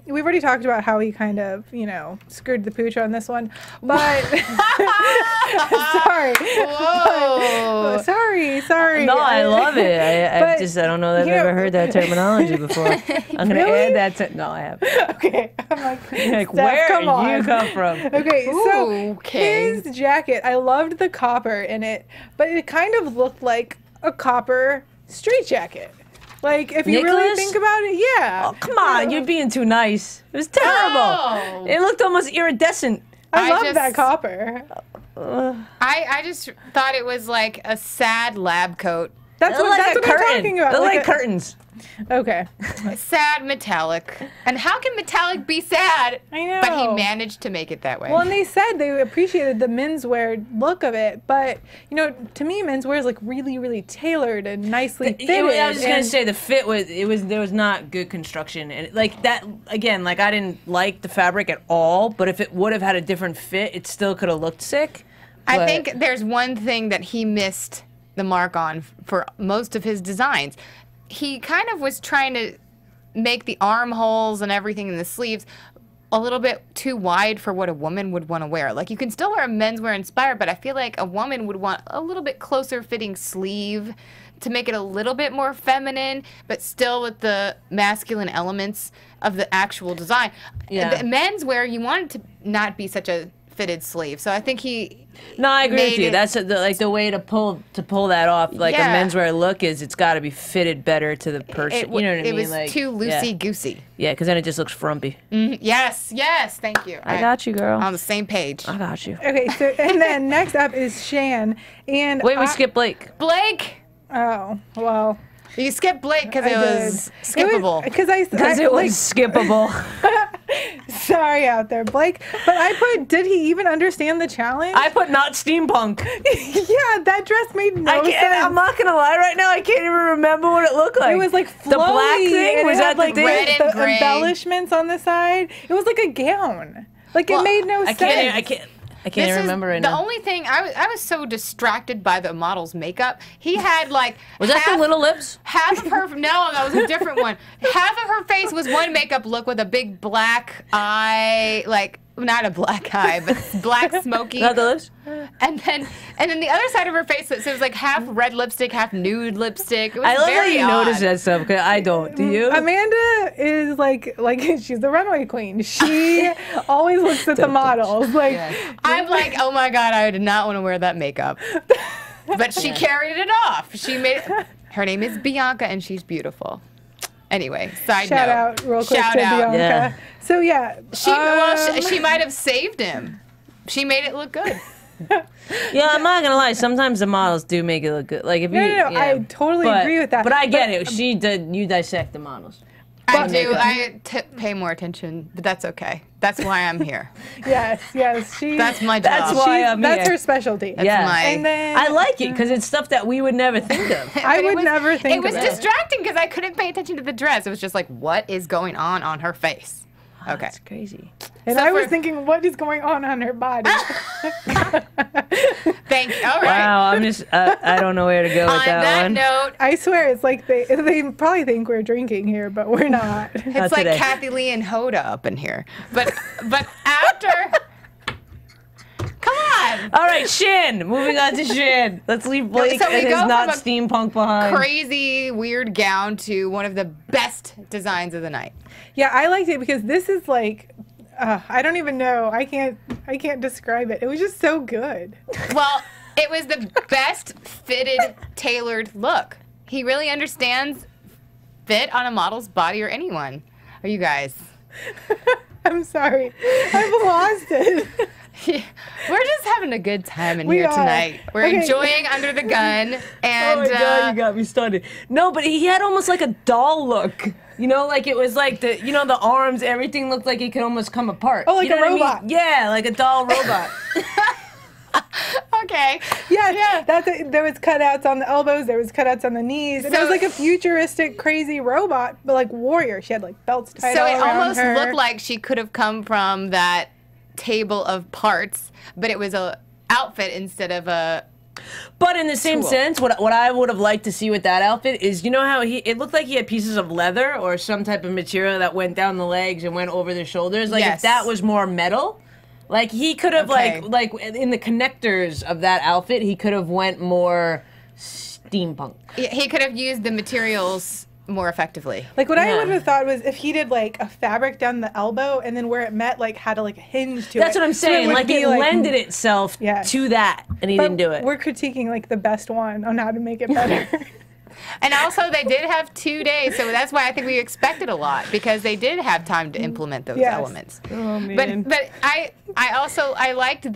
Speaker 10: we've already talked about how he kind of, you know, screwed the pooch on this one. But... sorry.
Speaker 11: Whoa.
Speaker 10: Sorry.
Speaker 6: No, I love it. I don't know that I've ever heard that terminology before. I'm going to add that to... No, I haven't.
Speaker 10: Okay. I'm like
Speaker 6: where did you come from?
Speaker 10: Okay, so his jacket, I loved the copper in it, but it kind of looked like a copper street jacket. Like, if you really think about it, yeah.
Speaker 6: Oh, come on, you're being too nice. It was terrible.
Speaker 11: Oh.
Speaker 6: It looked almost iridescent.
Speaker 10: I love that copper.
Speaker 11: I just thought it was like a sad lab coat.
Speaker 10: That's what I'm talking about.
Speaker 6: They're like curtains.
Speaker 10: Okay.
Speaker 11: Sad metallic. And how can metallic be sad?
Speaker 10: I know.
Speaker 11: But he managed to make it that way.
Speaker 10: Well, and they said they appreciated the menswear look of it, but, you know, to me, menswear is like really, really tailored and nicely fitted.
Speaker 6: I was just going to say the fit there was not good construction. And like that, again, like I didn't like the fabric at all, but if it would have had a different fit, it still could have looked sick.
Speaker 11: I think there's one thing that he missed the mark on for most of his designs. He kind of was trying to make the armholes and everything in the sleeves a little bit too wide for what a woman would want to wear. Like, you can still wear a menswear inspired, but I feel like a woman would want a little bit closer fitting sleeve to make it a little bit more feminine, but still with the masculine elements of the actual design. Yeah. The menswear, you want it to not be such a fitted sleeve. So I think he
Speaker 6: No, I agree with
Speaker 11: made
Speaker 6: you.
Speaker 11: it-
Speaker 6: That's like the way to pull that off. Like
Speaker 11: Yeah.
Speaker 6: a menswear look is, it's got to be fitted better to the person. You know what I mean?
Speaker 11: It was
Speaker 6: like,
Speaker 11: too loosey-goosey.
Speaker 6: Yeah, because then it just looks frumpy.
Speaker 11: Yes, thank you.
Speaker 6: I got you, girl.
Speaker 11: On the same page.
Speaker 6: I got you.
Speaker 10: Okay, so and then next up is Shan, and
Speaker 6: Wait, we skipped Blake.
Speaker 11: Blake!
Speaker 10: Oh, well.
Speaker 11: You skipped Blake because it
Speaker 10: I
Speaker 11: was
Speaker 10: did.
Speaker 11: skippable.
Speaker 10: Because
Speaker 6: it was skippable.
Speaker 10: Sorry out there, Blake. But I put, did he even understand the challenge?
Speaker 6: I put not steampunk.
Speaker 10: Yeah, that dress made no sense.
Speaker 6: I'm not gonna lie right now. I can't even remember what it looked like.
Speaker 10: It was like flowy,
Speaker 6: the black thing.
Speaker 10: and
Speaker 6: Was
Speaker 10: it
Speaker 6: that
Speaker 10: had,
Speaker 6: the
Speaker 10: like
Speaker 6: thing?
Speaker 11: red and
Speaker 10: the
Speaker 11: gray.
Speaker 10: embellishments on the side. It was like a gown. Like it made no sense.
Speaker 6: I can't even remember right
Speaker 11: the
Speaker 6: now.
Speaker 11: only thing I was so distracted by the model's makeup. He had like
Speaker 6: Was that the little lips?
Speaker 11: half of her no, that was a different one. Half of her face was one makeup look with a big black eye, like not a black eye, but black smoky.
Speaker 6: Not the lips?
Speaker 11: And then the other side of her face, so it was like half red lipstick, half nude lipstick. It was
Speaker 6: I love how
Speaker 11: very
Speaker 6: you
Speaker 11: odd.
Speaker 6: notice that stuff. 'Cause I don't. Do you?
Speaker 10: Amanda is like she's the runway queen. She always looks at the models. Like
Speaker 11: I'm like, oh my god, I did not want to wear that makeup. But she carried it off. She made it. Her name is Bianca, and she's beautiful. Anyway, side
Speaker 10: shout
Speaker 11: note.
Speaker 10: out real quick
Speaker 11: Shout
Speaker 10: to
Speaker 11: out.
Speaker 10: Bianca.
Speaker 6: Yeah.
Speaker 10: So yeah,
Speaker 11: She might have saved him. She made it look good.
Speaker 6: Yeah, I'm not gonna lie. Sometimes the models do make it look good. Like if
Speaker 10: No,
Speaker 6: you,
Speaker 10: no,
Speaker 6: yeah.
Speaker 10: I totally agree with that.
Speaker 6: But I get it. She did. You dissect the models.
Speaker 11: I do. I pay more attention, but that's okay. That's why I'm here.
Speaker 10: yes, she.
Speaker 11: That's my job.
Speaker 6: That's why I'm
Speaker 10: That's
Speaker 6: here.
Speaker 10: her specialty.
Speaker 6: Yeah.
Speaker 11: my-
Speaker 10: And then
Speaker 6: I like it because it's stuff that we would never think of.
Speaker 10: I
Speaker 11: But it
Speaker 10: would
Speaker 11: was-
Speaker 10: never think
Speaker 11: It was
Speaker 10: of it.
Speaker 11: distracting because I couldn't pay attention to the dress. It was just like, what is going on her face? Okay.
Speaker 6: That's crazy.
Speaker 10: And
Speaker 11: So
Speaker 10: I was
Speaker 11: for-
Speaker 10: thinking, what is going on her body?
Speaker 11: Thank you. All right.
Speaker 6: Wow, I'm just. I don't know where to go with
Speaker 11: On
Speaker 6: that
Speaker 11: that
Speaker 6: one.
Speaker 11: note,
Speaker 10: I swear, it's like they probably think we're drinking here, but we're not.
Speaker 11: it's
Speaker 6: Not
Speaker 11: like
Speaker 6: today.
Speaker 11: Kathy Lee and Hoda up in here. But after, come on.
Speaker 6: All right, Shin. Moving on to Shin. Let's leave Blake
Speaker 11: So we
Speaker 6: and his
Speaker 11: go
Speaker 6: not
Speaker 11: from a
Speaker 6: steampunk behind.
Speaker 11: Crazy weird gown to one of the best designs of the night.
Speaker 10: Yeah, I liked it because this is like, I don't even know. I can't describe it. It was just so good.
Speaker 11: Well, it was the best fitted, tailored look. He really understands fit on a model's body or anyone. Are you guys?
Speaker 10: I'm sorry, I've lost it.
Speaker 11: We're just having a good time in
Speaker 10: We
Speaker 11: here
Speaker 10: are.
Speaker 11: tonight. We're
Speaker 10: Okay.
Speaker 11: enjoying Under the Gun, and
Speaker 6: Oh my god, you got me started. No, but he had almost like a doll look. You know, like it was like the arms, everything looked like it could almost come apart.
Speaker 10: Oh, like
Speaker 6: You know
Speaker 10: a
Speaker 6: what I mean?
Speaker 10: robot.
Speaker 6: Yeah, like a doll robot.
Speaker 11: okay.
Speaker 10: Yeah. There was cutouts on the elbows. There was cutouts on the knees. And it
Speaker 11: So-
Speaker 10: was like a futuristic, crazy robot, but like warrior. She had like belts tied
Speaker 11: So
Speaker 10: all
Speaker 11: it
Speaker 10: around
Speaker 11: almost
Speaker 10: her.
Speaker 11: looked like she could have come from that table of parts, but it was a outfit instead of a.
Speaker 6: But in the same
Speaker 11: Cool.
Speaker 6: sense, what I would have liked to see with that outfit is, you know how it looked like he had pieces of leather or some type of material that went down the legs and went over the shoulders. Like
Speaker 11: Yes.
Speaker 6: if that was more metal, like he could have
Speaker 11: Okay.
Speaker 6: like in the connectors of that outfit, he could have went more steampunk.
Speaker 11: He could have used the materials more effectively.
Speaker 10: Like what I
Speaker 6: Yeah.
Speaker 10: would have thought was if he did like a fabric down the elbow and then where it met like had a like hinge to it.
Speaker 6: That's what I'm
Speaker 10: So it
Speaker 6: saying.
Speaker 10: would
Speaker 6: Like
Speaker 10: be,
Speaker 6: it lended itself
Speaker 10: Yes.
Speaker 6: to that, and he
Speaker 10: But
Speaker 6: didn't do it.
Speaker 10: We're critiquing like the best one on how to make it better.
Speaker 11: And also, they did have 2 days, so that's why I think we expected a lot because they did have time to implement those
Speaker 10: Yes.
Speaker 11: elements.
Speaker 6: Oh man.
Speaker 11: But I liked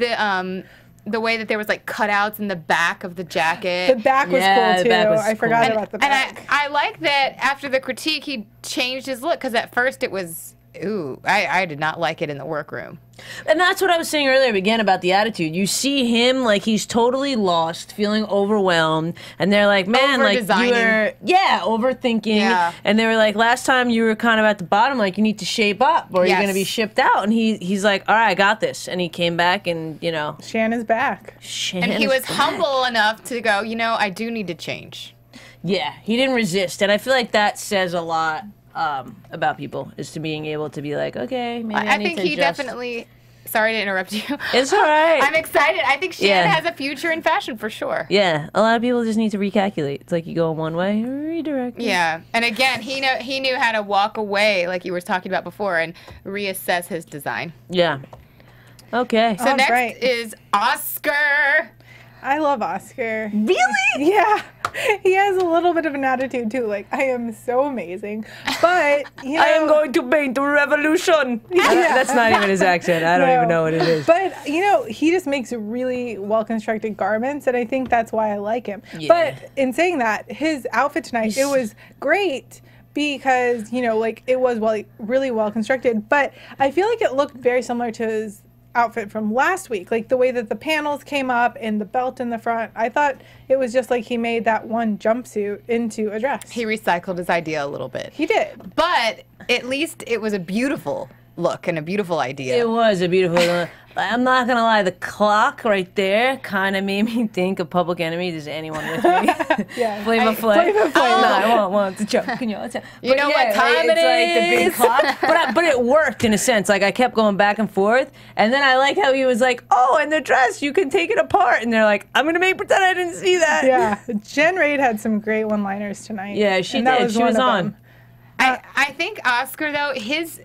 Speaker 11: the way that there was like cutouts in the back of the jacket.
Speaker 10: The back was
Speaker 6: Yeah,
Speaker 10: cool
Speaker 6: the
Speaker 10: too.
Speaker 6: back was
Speaker 10: I forgot
Speaker 6: cool.
Speaker 10: about the
Speaker 11: And
Speaker 10: back.
Speaker 11: I like that after the critique, he changed his look because at first it was, ooh, I did not like it in the workroom.
Speaker 6: And that's what I was saying earlier again about the attitude. You see him like he's totally lost, feeling overwhelmed, and they're like, "Man, like you
Speaker 11: Over-designing.
Speaker 6: were, overthinking."
Speaker 11: Yeah.
Speaker 6: And they were like, "Last time you were kind of at the bottom, like you need to shape up, or you're
Speaker 11: Yes.
Speaker 6: gonna be shipped out." And he's like, "All right, I got this." And he came back, and
Speaker 10: Shan is back.
Speaker 11: And he was humble enough to go, I do need to change.
Speaker 6: Yeah, he didn't resist, and I feel like that says a lot about people, is to being able to be like, "Okay, maybe I need
Speaker 11: think
Speaker 6: to
Speaker 11: he
Speaker 6: adjust."
Speaker 11: definitely. Sorry to interrupt you.
Speaker 6: It's all right.
Speaker 11: I'm excited. I think Shan
Speaker 6: Yeah.
Speaker 11: has a future in fashion for sure.
Speaker 6: Yeah, a lot of people just need to recalculate. It's like you go one way, redirect.
Speaker 11: Yeah, and again, he knew how to walk away, like you were talking about before, and reassess his design.
Speaker 6: Yeah. Okay.
Speaker 11: So next is Oscar.
Speaker 10: I love Oscar.
Speaker 6: Really?
Speaker 10: Yeah. He has a little bit of an attitude too. Like, I am so amazing. But, you know,
Speaker 6: I am going to paint the revolution. That's not even his accent. I don't even know what it is.
Speaker 10: But, you know, he just makes really well-constructed garments, and I think that's why I like him.
Speaker 6: Yeah.
Speaker 10: But in saying that, his outfit tonight, it was great because, you know, like, it was really well-constructed. But I feel like it looked very similar to his outfit from last week, like the way that the panels came up and the belt in the front. I thought it was just like he made that one jumpsuit into a dress.
Speaker 11: He recycled his idea a little bit.
Speaker 10: He did.
Speaker 11: But at least it was a beautiful look and a beautiful idea.
Speaker 6: It was a beautiful look. I'm not going to lie, the clock right there kind of made me think of Public Enemy. Is anyone with me?
Speaker 10: Yeah.
Speaker 6: Flavor Flav.
Speaker 10: Flavor Flav.
Speaker 6: No, I want to choke. You know what time
Speaker 11: it
Speaker 6: it's like the big
Speaker 11: is.
Speaker 6: clock. But it worked in a sense. Like, I kept going back and forth. And then I like how he was like, oh, and the dress, you can take it apart. And they're like, I'm going to make pretend I didn't see that.
Speaker 10: Yeah. Jen Raid had some great one-liners tonight.
Speaker 6: Yeah, she
Speaker 10: and that
Speaker 6: did. She was
Speaker 10: one of
Speaker 6: on.
Speaker 10: them.
Speaker 11: I think Oscar, though, his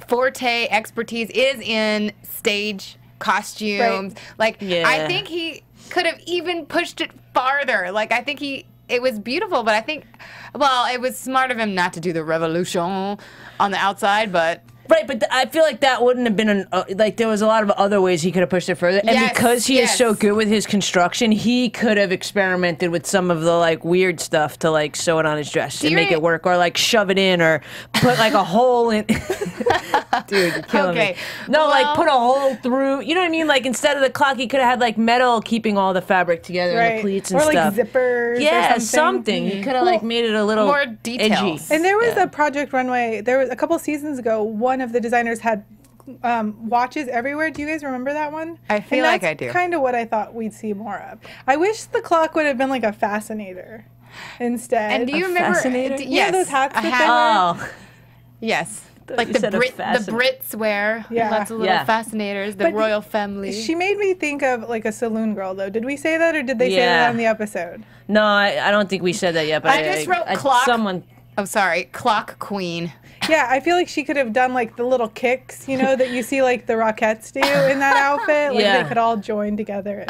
Speaker 11: forte expertise is in stage costumes.
Speaker 10: Right.
Speaker 11: Like,
Speaker 6: Yeah.
Speaker 11: I think he could have even pushed it farther. Like, I think it was beautiful, but I think, well, it was smart of him not to do the revolution on the outside, but...
Speaker 6: Right, but I feel like that wouldn't have been like there was a lot of other ways he could have pushed it further, and
Speaker 11: Yes,
Speaker 6: because he is
Speaker 11: yes.
Speaker 6: so good with his construction, he could have experimented with some of the like weird stuff to like sew it on his dress and make it work, or like shove it in, or put like a hole in. Dude, you're killing me. No, like put a hole through. You know what I mean? Like instead of the clock, he could have had like metal keeping all the fabric together and the pleats and
Speaker 10: or
Speaker 6: stuff.
Speaker 10: like zippers.
Speaker 6: Yeah,
Speaker 10: or
Speaker 6: something. He could have like made it a little
Speaker 11: more details.
Speaker 6: edgy.
Speaker 10: And there was a Project Runway. There was a couple seasons ago. One of the designers had watches everywhere. Do you guys remember that one?
Speaker 11: I feel like I do.
Speaker 10: That's kind of what I thought we'd see more of. I wish the clock would have been like a fascinator instead.
Speaker 11: And do you remember?
Speaker 6: fascinator?
Speaker 11: Yes,
Speaker 10: those hats
Speaker 11: a
Speaker 10: that
Speaker 11: hat.
Speaker 10: they wear?
Speaker 11: Yes. Like
Speaker 6: you
Speaker 11: the
Speaker 6: said a
Speaker 11: Brits wear.
Speaker 10: Yeah.
Speaker 11: Lots of little fascinators. The
Speaker 10: But
Speaker 11: royal family.
Speaker 10: She made me think of like a saloon girl, though. Did we say that, or did they say that on the episode?
Speaker 6: No, I don't think we said that yet. But
Speaker 11: I just wrote clock.
Speaker 6: Someone.
Speaker 11: Oh, sorry, clock queen.
Speaker 10: Yeah, I feel like she could have done like the little kicks, you know, that you see like the Rockettes do in that outfit. Like they could all join together.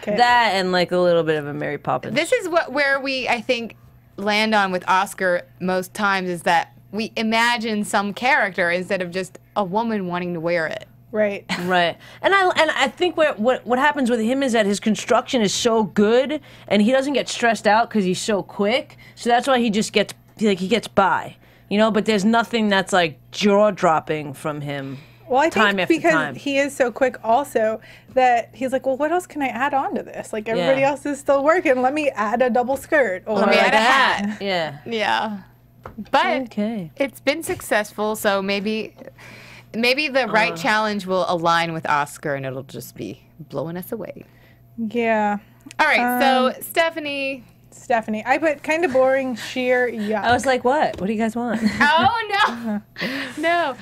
Speaker 6: That and like a little bit of a Mary Poppins.
Speaker 11: This is where we, I think, land on with Oscar most times is that we imagine some character instead of just a woman wanting to wear it.
Speaker 10: Right.
Speaker 6: Right. And I think what happens with him is that his construction is so good and he doesn't get stressed out because he's so quick. So that's why he just gets he gets by. You know, but there's nothing that's like jaw-dropping from him.
Speaker 10: Well, I
Speaker 6: time
Speaker 10: think
Speaker 6: after
Speaker 10: because
Speaker 6: time.
Speaker 10: he is so quick also that he's like, well, what else can I add on to this? Like everybody else is still working. Let me add a double skirt. Or
Speaker 11: Let me add a hat.
Speaker 6: Yeah.
Speaker 11: Yeah. But it's been successful, so maybe the right challenge will align with Oscar and it'll just be blowing us away.
Speaker 10: Yeah.
Speaker 11: All right, so Stephanie,
Speaker 10: I put kind of boring, sheer yuck.
Speaker 6: I was like, what? What do you guys want?
Speaker 11: Oh, no. No.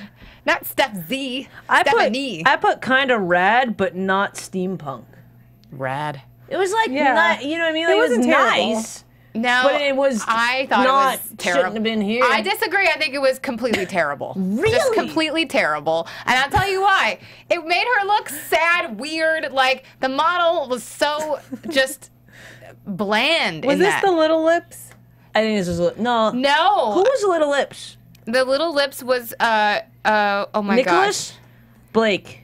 Speaker 11: Not Steph Z. Stephanie.
Speaker 6: I put kind of rad, but not steampunk.
Speaker 11: Rad.
Speaker 6: It was like, you know what I mean? Like, it was nice.
Speaker 11: No,
Speaker 6: but it was.
Speaker 11: I thought
Speaker 6: not,
Speaker 11: it was terrible.
Speaker 6: Shouldn't have been here.
Speaker 11: I disagree. I think it was completely terrible.
Speaker 6: Really?
Speaker 11: Just completely terrible. And I'll tell you why. It made her look sad, weird. Like the model was so just bland.
Speaker 10: Was this the Little Lips?
Speaker 6: I think this was no.
Speaker 11: No.
Speaker 6: Who was Little Lips?
Speaker 11: The Little Lips was oh my
Speaker 6: Nicholas?
Speaker 11: gosh.
Speaker 6: Blake.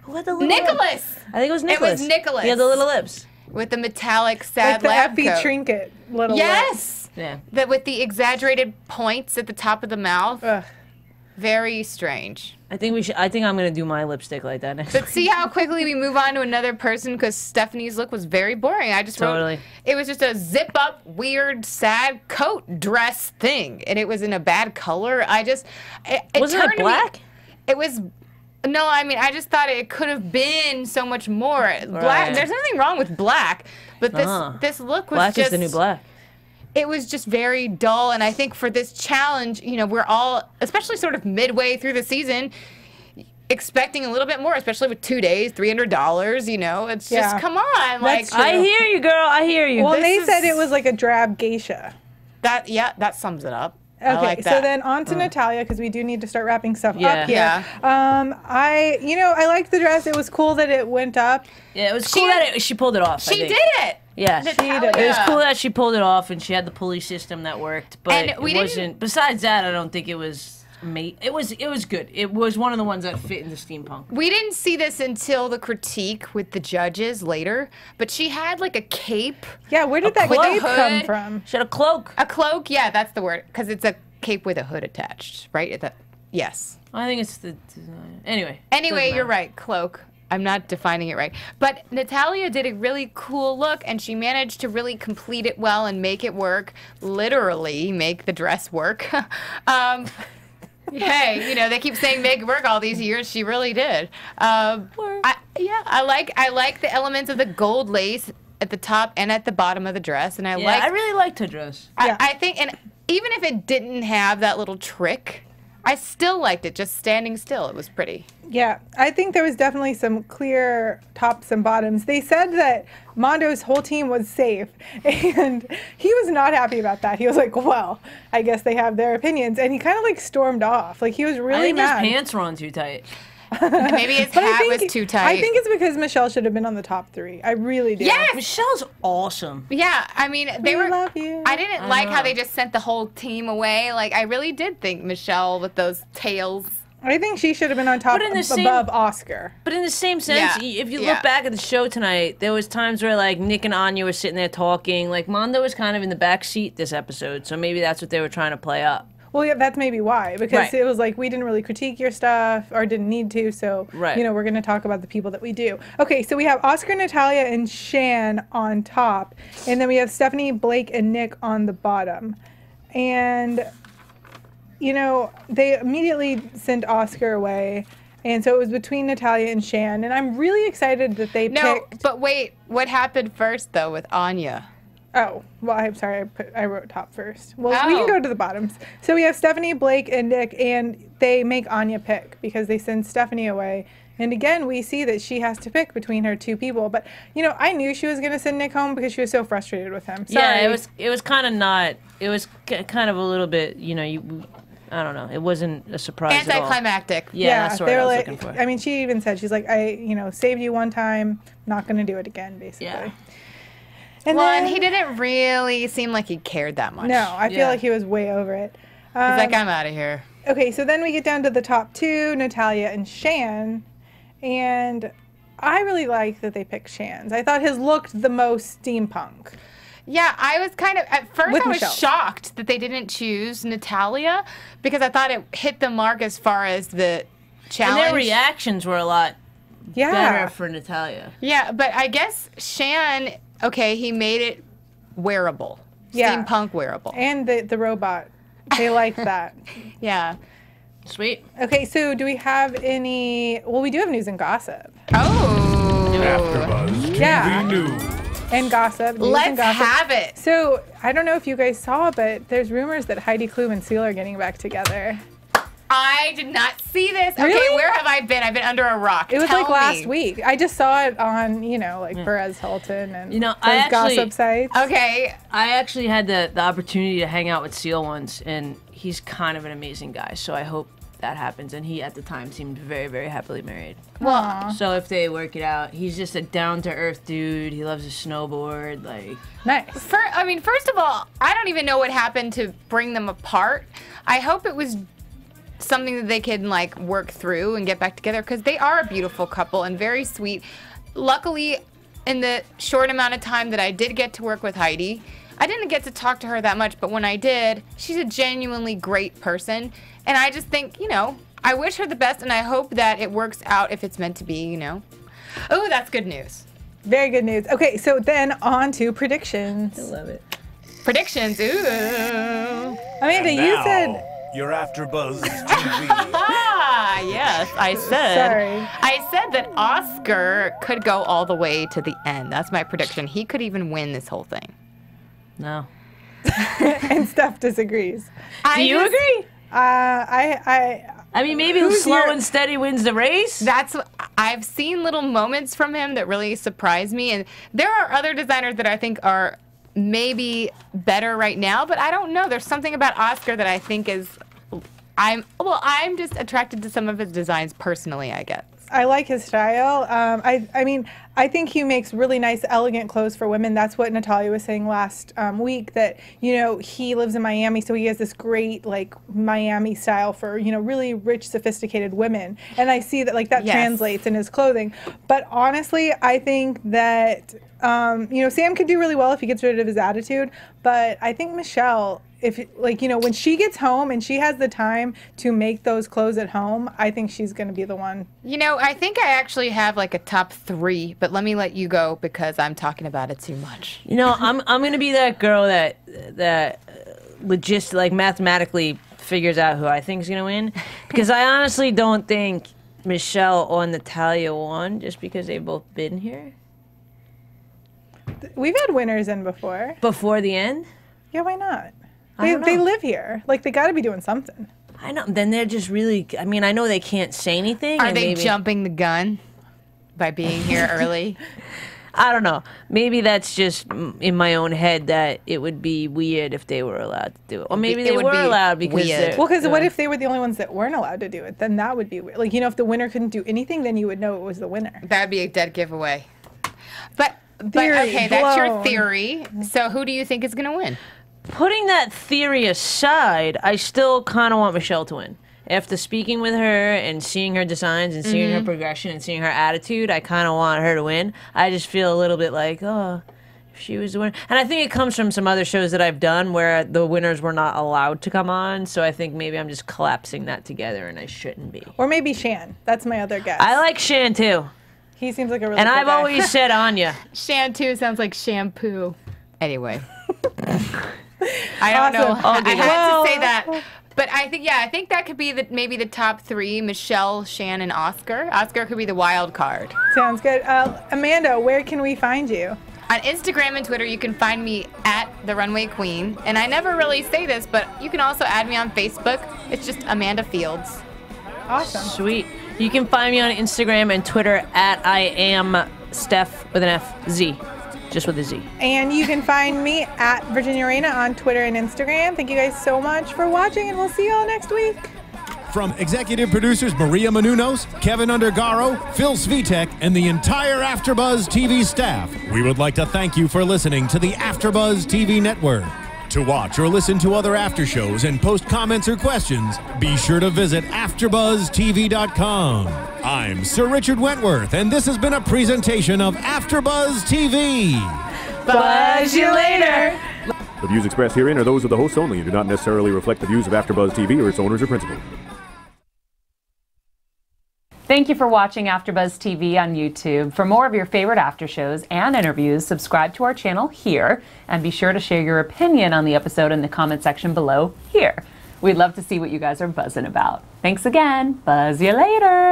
Speaker 6: Who had the little
Speaker 11: Nicholas.
Speaker 6: Lips? I think it was Nicholas.
Speaker 11: It was Nicholas.
Speaker 6: He had the little lips.
Speaker 11: With the metallic sad
Speaker 10: like the
Speaker 11: lab
Speaker 10: Effie
Speaker 11: coat.
Speaker 10: Trinket little
Speaker 11: Yes.
Speaker 6: Yeah.
Speaker 11: That with the exaggerated points at the top of the mouth.
Speaker 10: Ugh.
Speaker 11: Very strange.
Speaker 6: I think I'm gonna do my lipstick like that next.
Speaker 11: But see how quickly we move on to another person because Stephanie's look was very boring. I just wrote it was just a zip up, weird, sad coat dress thing, and it was in a bad color.
Speaker 6: Wasn't it black?
Speaker 11: It was. No, I mean, I just thought it could have been so much more black. There's nothing wrong with black, but this look was
Speaker 6: black
Speaker 11: just
Speaker 6: is the new black.
Speaker 11: It was just very dull, and I think for this challenge, you know, we're all, especially sort of midway through the season, expecting a little bit more, especially with 2 days, $300. You know, it's just come on, like
Speaker 6: I hear you, girl. I hear you.
Speaker 10: Well, they said it was like a drab geisha.
Speaker 11: That sums it up.
Speaker 10: Okay,
Speaker 11: like
Speaker 10: so
Speaker 11: that.
Speaker 10: then on to Natalia, because we do need to start wrapping stuff
Speaker 6: Yeah.
Speaker 10: up here.
Speaker 11: Yeah.
Speaker 10: I liked the dress. It was cool that it went up.
Speaker 6: Yeah, it was cool that she pulled it off. I
Speaker 11: She
Speaker 6: think.
Speaker 11: did it.
Speaker 6: Yeah,
Speaker 11: Natalia.
Speaker 6: it was cool that she pulled it off, and she had the pulley system that worked. But
Speaker 11: And
Speaker 6: it
Speaker 11: we didn't-
Speaker 6: wasn't. Besides that, I don't think it was. It was good. It was one of the ones that fit into steampunk.
Speaker 11: We didn't see this until the critique with the judges later, but she had like a cape.
Speaker 10: Yeah, where did that
Speaker 11: with a
Speaker 10: cape come
Speaker 11: hood.
Speaker 10: from?
Speaker 6: She had a cloak.
Speaker 11: A cloak, yeah, that's the word, because it's a cape with a hood attached, right? Yes.
Speaker 6: I think it's the design. Anyway,
Speaker 11: You're right, cloak. I'm not defining it right. But Natalia did a really cool look, and she managed to really complete it well and make it work. Literally make the dress work. Hey, they keep saying make it work all these years. She really did. I like the elements of the gold lace at the top and at the bottom of the dress, and I
Speaker 6: really liked her dress.
Speaker 11: I think, and even if it didn't have that little trick, I still liked it. Just standing still, it was pretty.
Speaker 10: Yeah, I think there was definitely some clear tops and bottoms. They said that Mondo's whole team was safe, and he was not happy about that. He was like, well, I guess they have their opinions, and he kind of like stormed off. Like he was really
Speaker 6: I think
Speaker 10: mad.
Speaker 6: his pants were on too tight.
Speaker 11: Maybe his hat was too tight.
Speaker 10: I think it's because Michelle should have been on the top 3. I really do.
Speaker 11: Yes!
Speaker 6: Michelle's awesome.
Speaker 11: Yeah, I mean, they were.
Speaker 10: love you.
Speaker 11: I didn't like how they just sent the whole team away. Like, I really did think Michelle with those tails.
Speaker 10: I think she should have been on top above Oscar.
Speaker 6: But in the same sense, if you look back at the show tonight, there was times where like Nick and Anya were sitting there talking. Like Mondo was kind of in the back seat this episode, so maybe that's what they were trying to play up.
Speaker 10: Well, yeah, that's maybe why, because it was like we didn't really critique your stuff or didn't need to, so we're going to talk about the people that we do. Okay, so we have Oscar, Natalia, and Shan on top, and then we have Stephanie, Blake, and Nick on the bottom. And, they immediately sent Oscar away, and so it was between Natalia and Shan, and I'm really excited that they picked...
Speaker 11: No, but wait, what happened first, though, with Anya?
Speaker 10: Oh, well, I'm sorry, I wrote top first. Well, we can go to the bottoms. So we have Stephanie, Blake, and Nick, and they make Anya pick because they send Stephanie away. And again, we see that she has to pick between her 2 people. But, I knew she was going to send Nick home because she was so frustrated with him. Sorry.
Speaker 6: Yeah, it was kind of not, it was kind of a little bit, I don't know, it wasn't a surprise at all.
Speaker 11: Anticlimactic.
Speaker 6: Yeah, that's what I was looking for.
Speaker 10: I mean, she even said, she's like, I, saved you one time, not going to do it again, basically.
Speaker 6: Yeah.
Speaker 11: And he didn't really seem like he cared that much.
Speaker 10: No, I feel like he was way over it.
Speaker 11: He's like, I'm out of here.
Speaker 10: Okay, so then we get down to the top 2, Natalia and Shan. And I really like that they picked Shan's. I thought his looked the most steampunk.
Speaker 11: Yeah, I was kind of, at first
Speaker 10: With
Speaker 11: I was
Speaker 10: Michelle.
Speaker 11: shocked that they didn't choose Natalia because I thought it hit the mark as far as the challenge.
Speaker 6: And their reactions were a lot better for Natalia.
Speaker 11: Yeah, but I guess Shan, okay, he made it wearable.
Speaker 10: Yeah.
Speaker 11: Steampunk wearable.
Speaker 10: And the robot. They like that.
Speaker 11: Yeah.
Speaker 6: Sweet.
Speaker 10: Okay, so do we have any... Well, we do have news and gossip.
Speaker 11: Oh.
Speaker 8: AfterBuzz
Speaker 10: Yeah.
Speaker 8: TV News.
Speaker 10: And gossip. News
Speaker 11: Let's
Speaker 10: and gossip.
Speaker 11: have it.
Speaker 10: So, I don't know if you guys saw, but there's rumors that Heidi Klum and Seal are getting back together.
Speaker 11: I did not see this.
Speaker 10: Really?
Speaker 11: Okay, where have I been? I've been under a rock.
Speaker 10: It was
Speaker 11: Tell
Speaker 10: like last
Speaker 11: me.
Speaker 10: week. I just saw it on, Perez Hilton and those gossip sites.
Speaker 11: Okay.
Speaker 6: I actually had the opportunity to hang out with Seal once, and he's kind of an amazing guy, so I hope that happens. And he, at the time, seemed very, very happily married.
Speaker 11: Well,
Speaker 6: so if they work it out, he's just a down-to-earth dude. He loves to snowboard,
Speaker 10: Nice.
Speaker 11: First of all, I don't even know what happened to bring them apart. I hope it was something that they can work through and get back together because they are a beautiful couple and very sweet. Luckily, in the short amount of time that I did get to work with Heidi, I didn't get to talk to her that much, but when I did, she's a genuinely great person. And I just think, I wish her the best and I hope that it works out if it's meant to be, Oh, that's good news.
Speaker 10: Very good news. Okay, so then on to predictions.
Speaker 6: I love it.
Speaker 11: Predictions, ooh.
Speaker 10: Amanda,
Speaker 8: And
Speaker 10: you
Speaker 8: now,
Speaker 10: said...
Speaker 8: your AfterBuzz TV.
Speaker 11: Ah, yes, I said.
Speaker 10: Sorry.
Speaker 11: I said that Oscar could go all the way to the end. That's my prediction. He could even win this whole thing.
Speaker 6: No.
Speaker 10: And Steph disagrees.
Speaker 6: Do you agree?
Speaker 10: I
Speaker 6: mean, maybe slow and steady wins the race.
Speaker 11: I've seen little moments from him that really surprise me, and there are other designers that I think are maybe better right now, but I don't know. There's something about Oscar that I think is, I'm just attracted to some of his designs personally, I guess.
Speaker 10: I like his style. I mean, I think he makes really nice, elegant clothes for women. That's what Natalia was saying last week, that, you know, he lives in Miami, so he has this great, like, Miami style for, you know, really rich, sophisticated women. And I see that, like, that translates in his clothing. But honestly, I think that, you know, Sam could do really well if he gets rid of his attitude. But I think Michelle, if, like, you know, when she gets home and she has the time to make those clothes at home, I think she's going to be the one.
Speaker 11: You know, I think I actually have like a top 3, but let me let you go because I'm talking about it too much.
Speaker 6: You know, I'm going to be that girl that legit, like, mathematically figures out who I think is going to win, because I honestly don't think Michelle or Natalia won just because they've both been here.
Speaker 10: We've had winners in before.
Speaker 6: Before the end?
Speaker 10: Yeah, why not? They live here. Like, they got to be doing something.
Speaker 6: I know. Then they're just really, I mean, I know they can't say anything.
Speaker 11: Are they jumping the gun by being here early?
Speaker 6: I don't know. Maybe that's just in my own head that it would be weird if they were allowed to do it. Or maybe they were allowed because
Speaker 11: weird.
Speaker 10: Well, because what if they were the only ones that weren't allowed to do it? Then that would be weird. Like, you know, if the winner couldn't do anything, then you would know it was the winner.
Speaker 11: That would be a dead giveaway. But
Speaker 10: Theory
Speaker 11: okay, that's your
Speaker 10: blown.
Speaker 11: theory. So who do you think is going to win?
Speaker 6: Putting that theory aside, I still kind of want Michelle to win. After speaking with her and seeing her designs and seeing her progression and seeing her attitude, I kind of want her to win. I just feel a little bit like, oh, if she was the winner. And I think it comes from some other shows that I've done where the winners were not allowed to come on. So I think maybe I'm just collapsing that together and I shouldn't be.
Speaker 10: Or maybe Shan. That's my other guess.
Speaker 6: I like Shan too.
Speaker 10: He seems like a really
Speaker 6: And
Speaker 10: cool
Speaker 6: I've
Speaker 10: guy.
Speaker 6: always said Anya.
Speaker 11: Shan too sounds like shampoo. Anyway. I don't know.
Speaker 10: Awesome.
Speaker 11: I had to say that. But I think that could be maybe the top 3, Michelle, Shan, and Oscar. Oscar could be the wild card.
Speaker 10: Sounds good. Amanda, where can we find you?
Speaker 11: On Instagram and Twitter, you can find me at The Runway Queen. And I never really say this, but you can also add me on Facebook. It's just Amanda Fields.
Speaker 10: Awesome.
Speaker 6: Sweet. You can find me on Instagram and Twitter at I am Stef with an F, Z. Just with a Z.
Speaker 10: And you can find me at Virginia Reyna on Twitter and Instagram. Thank you guys so much for watching, and we'll see you all next week.
Speaker 8: From executive producers Maria Menounos, Kevin Undergaro, Phil Svitek, and the entire AfterBuzz TV staff, we would like to thank you for listening to the AfterBuzz TV network. To watch or listen to other after shows and post comments or questions, be sure to visit AfterBuzzTV.com. I'm Sir Richard Wentworth, and this has been a presentation of AfterBuzz TV.
Speaker 6: Buzz you later.
Speaker 12: The views expressed herein are those of the hosts only and do not necessarily reflect the views of AfterBuzz TV or its owners or principals.
Speaker 1: Thank you for watching AfterBuzz TV on YouTube. For more of your favorite after shows and interviews, subscribe to our channel here, and be sure to share your opinion on the episode in the comment section below here. We'd love to see what you guys are buzzing about. Thanks again. Buzz you later.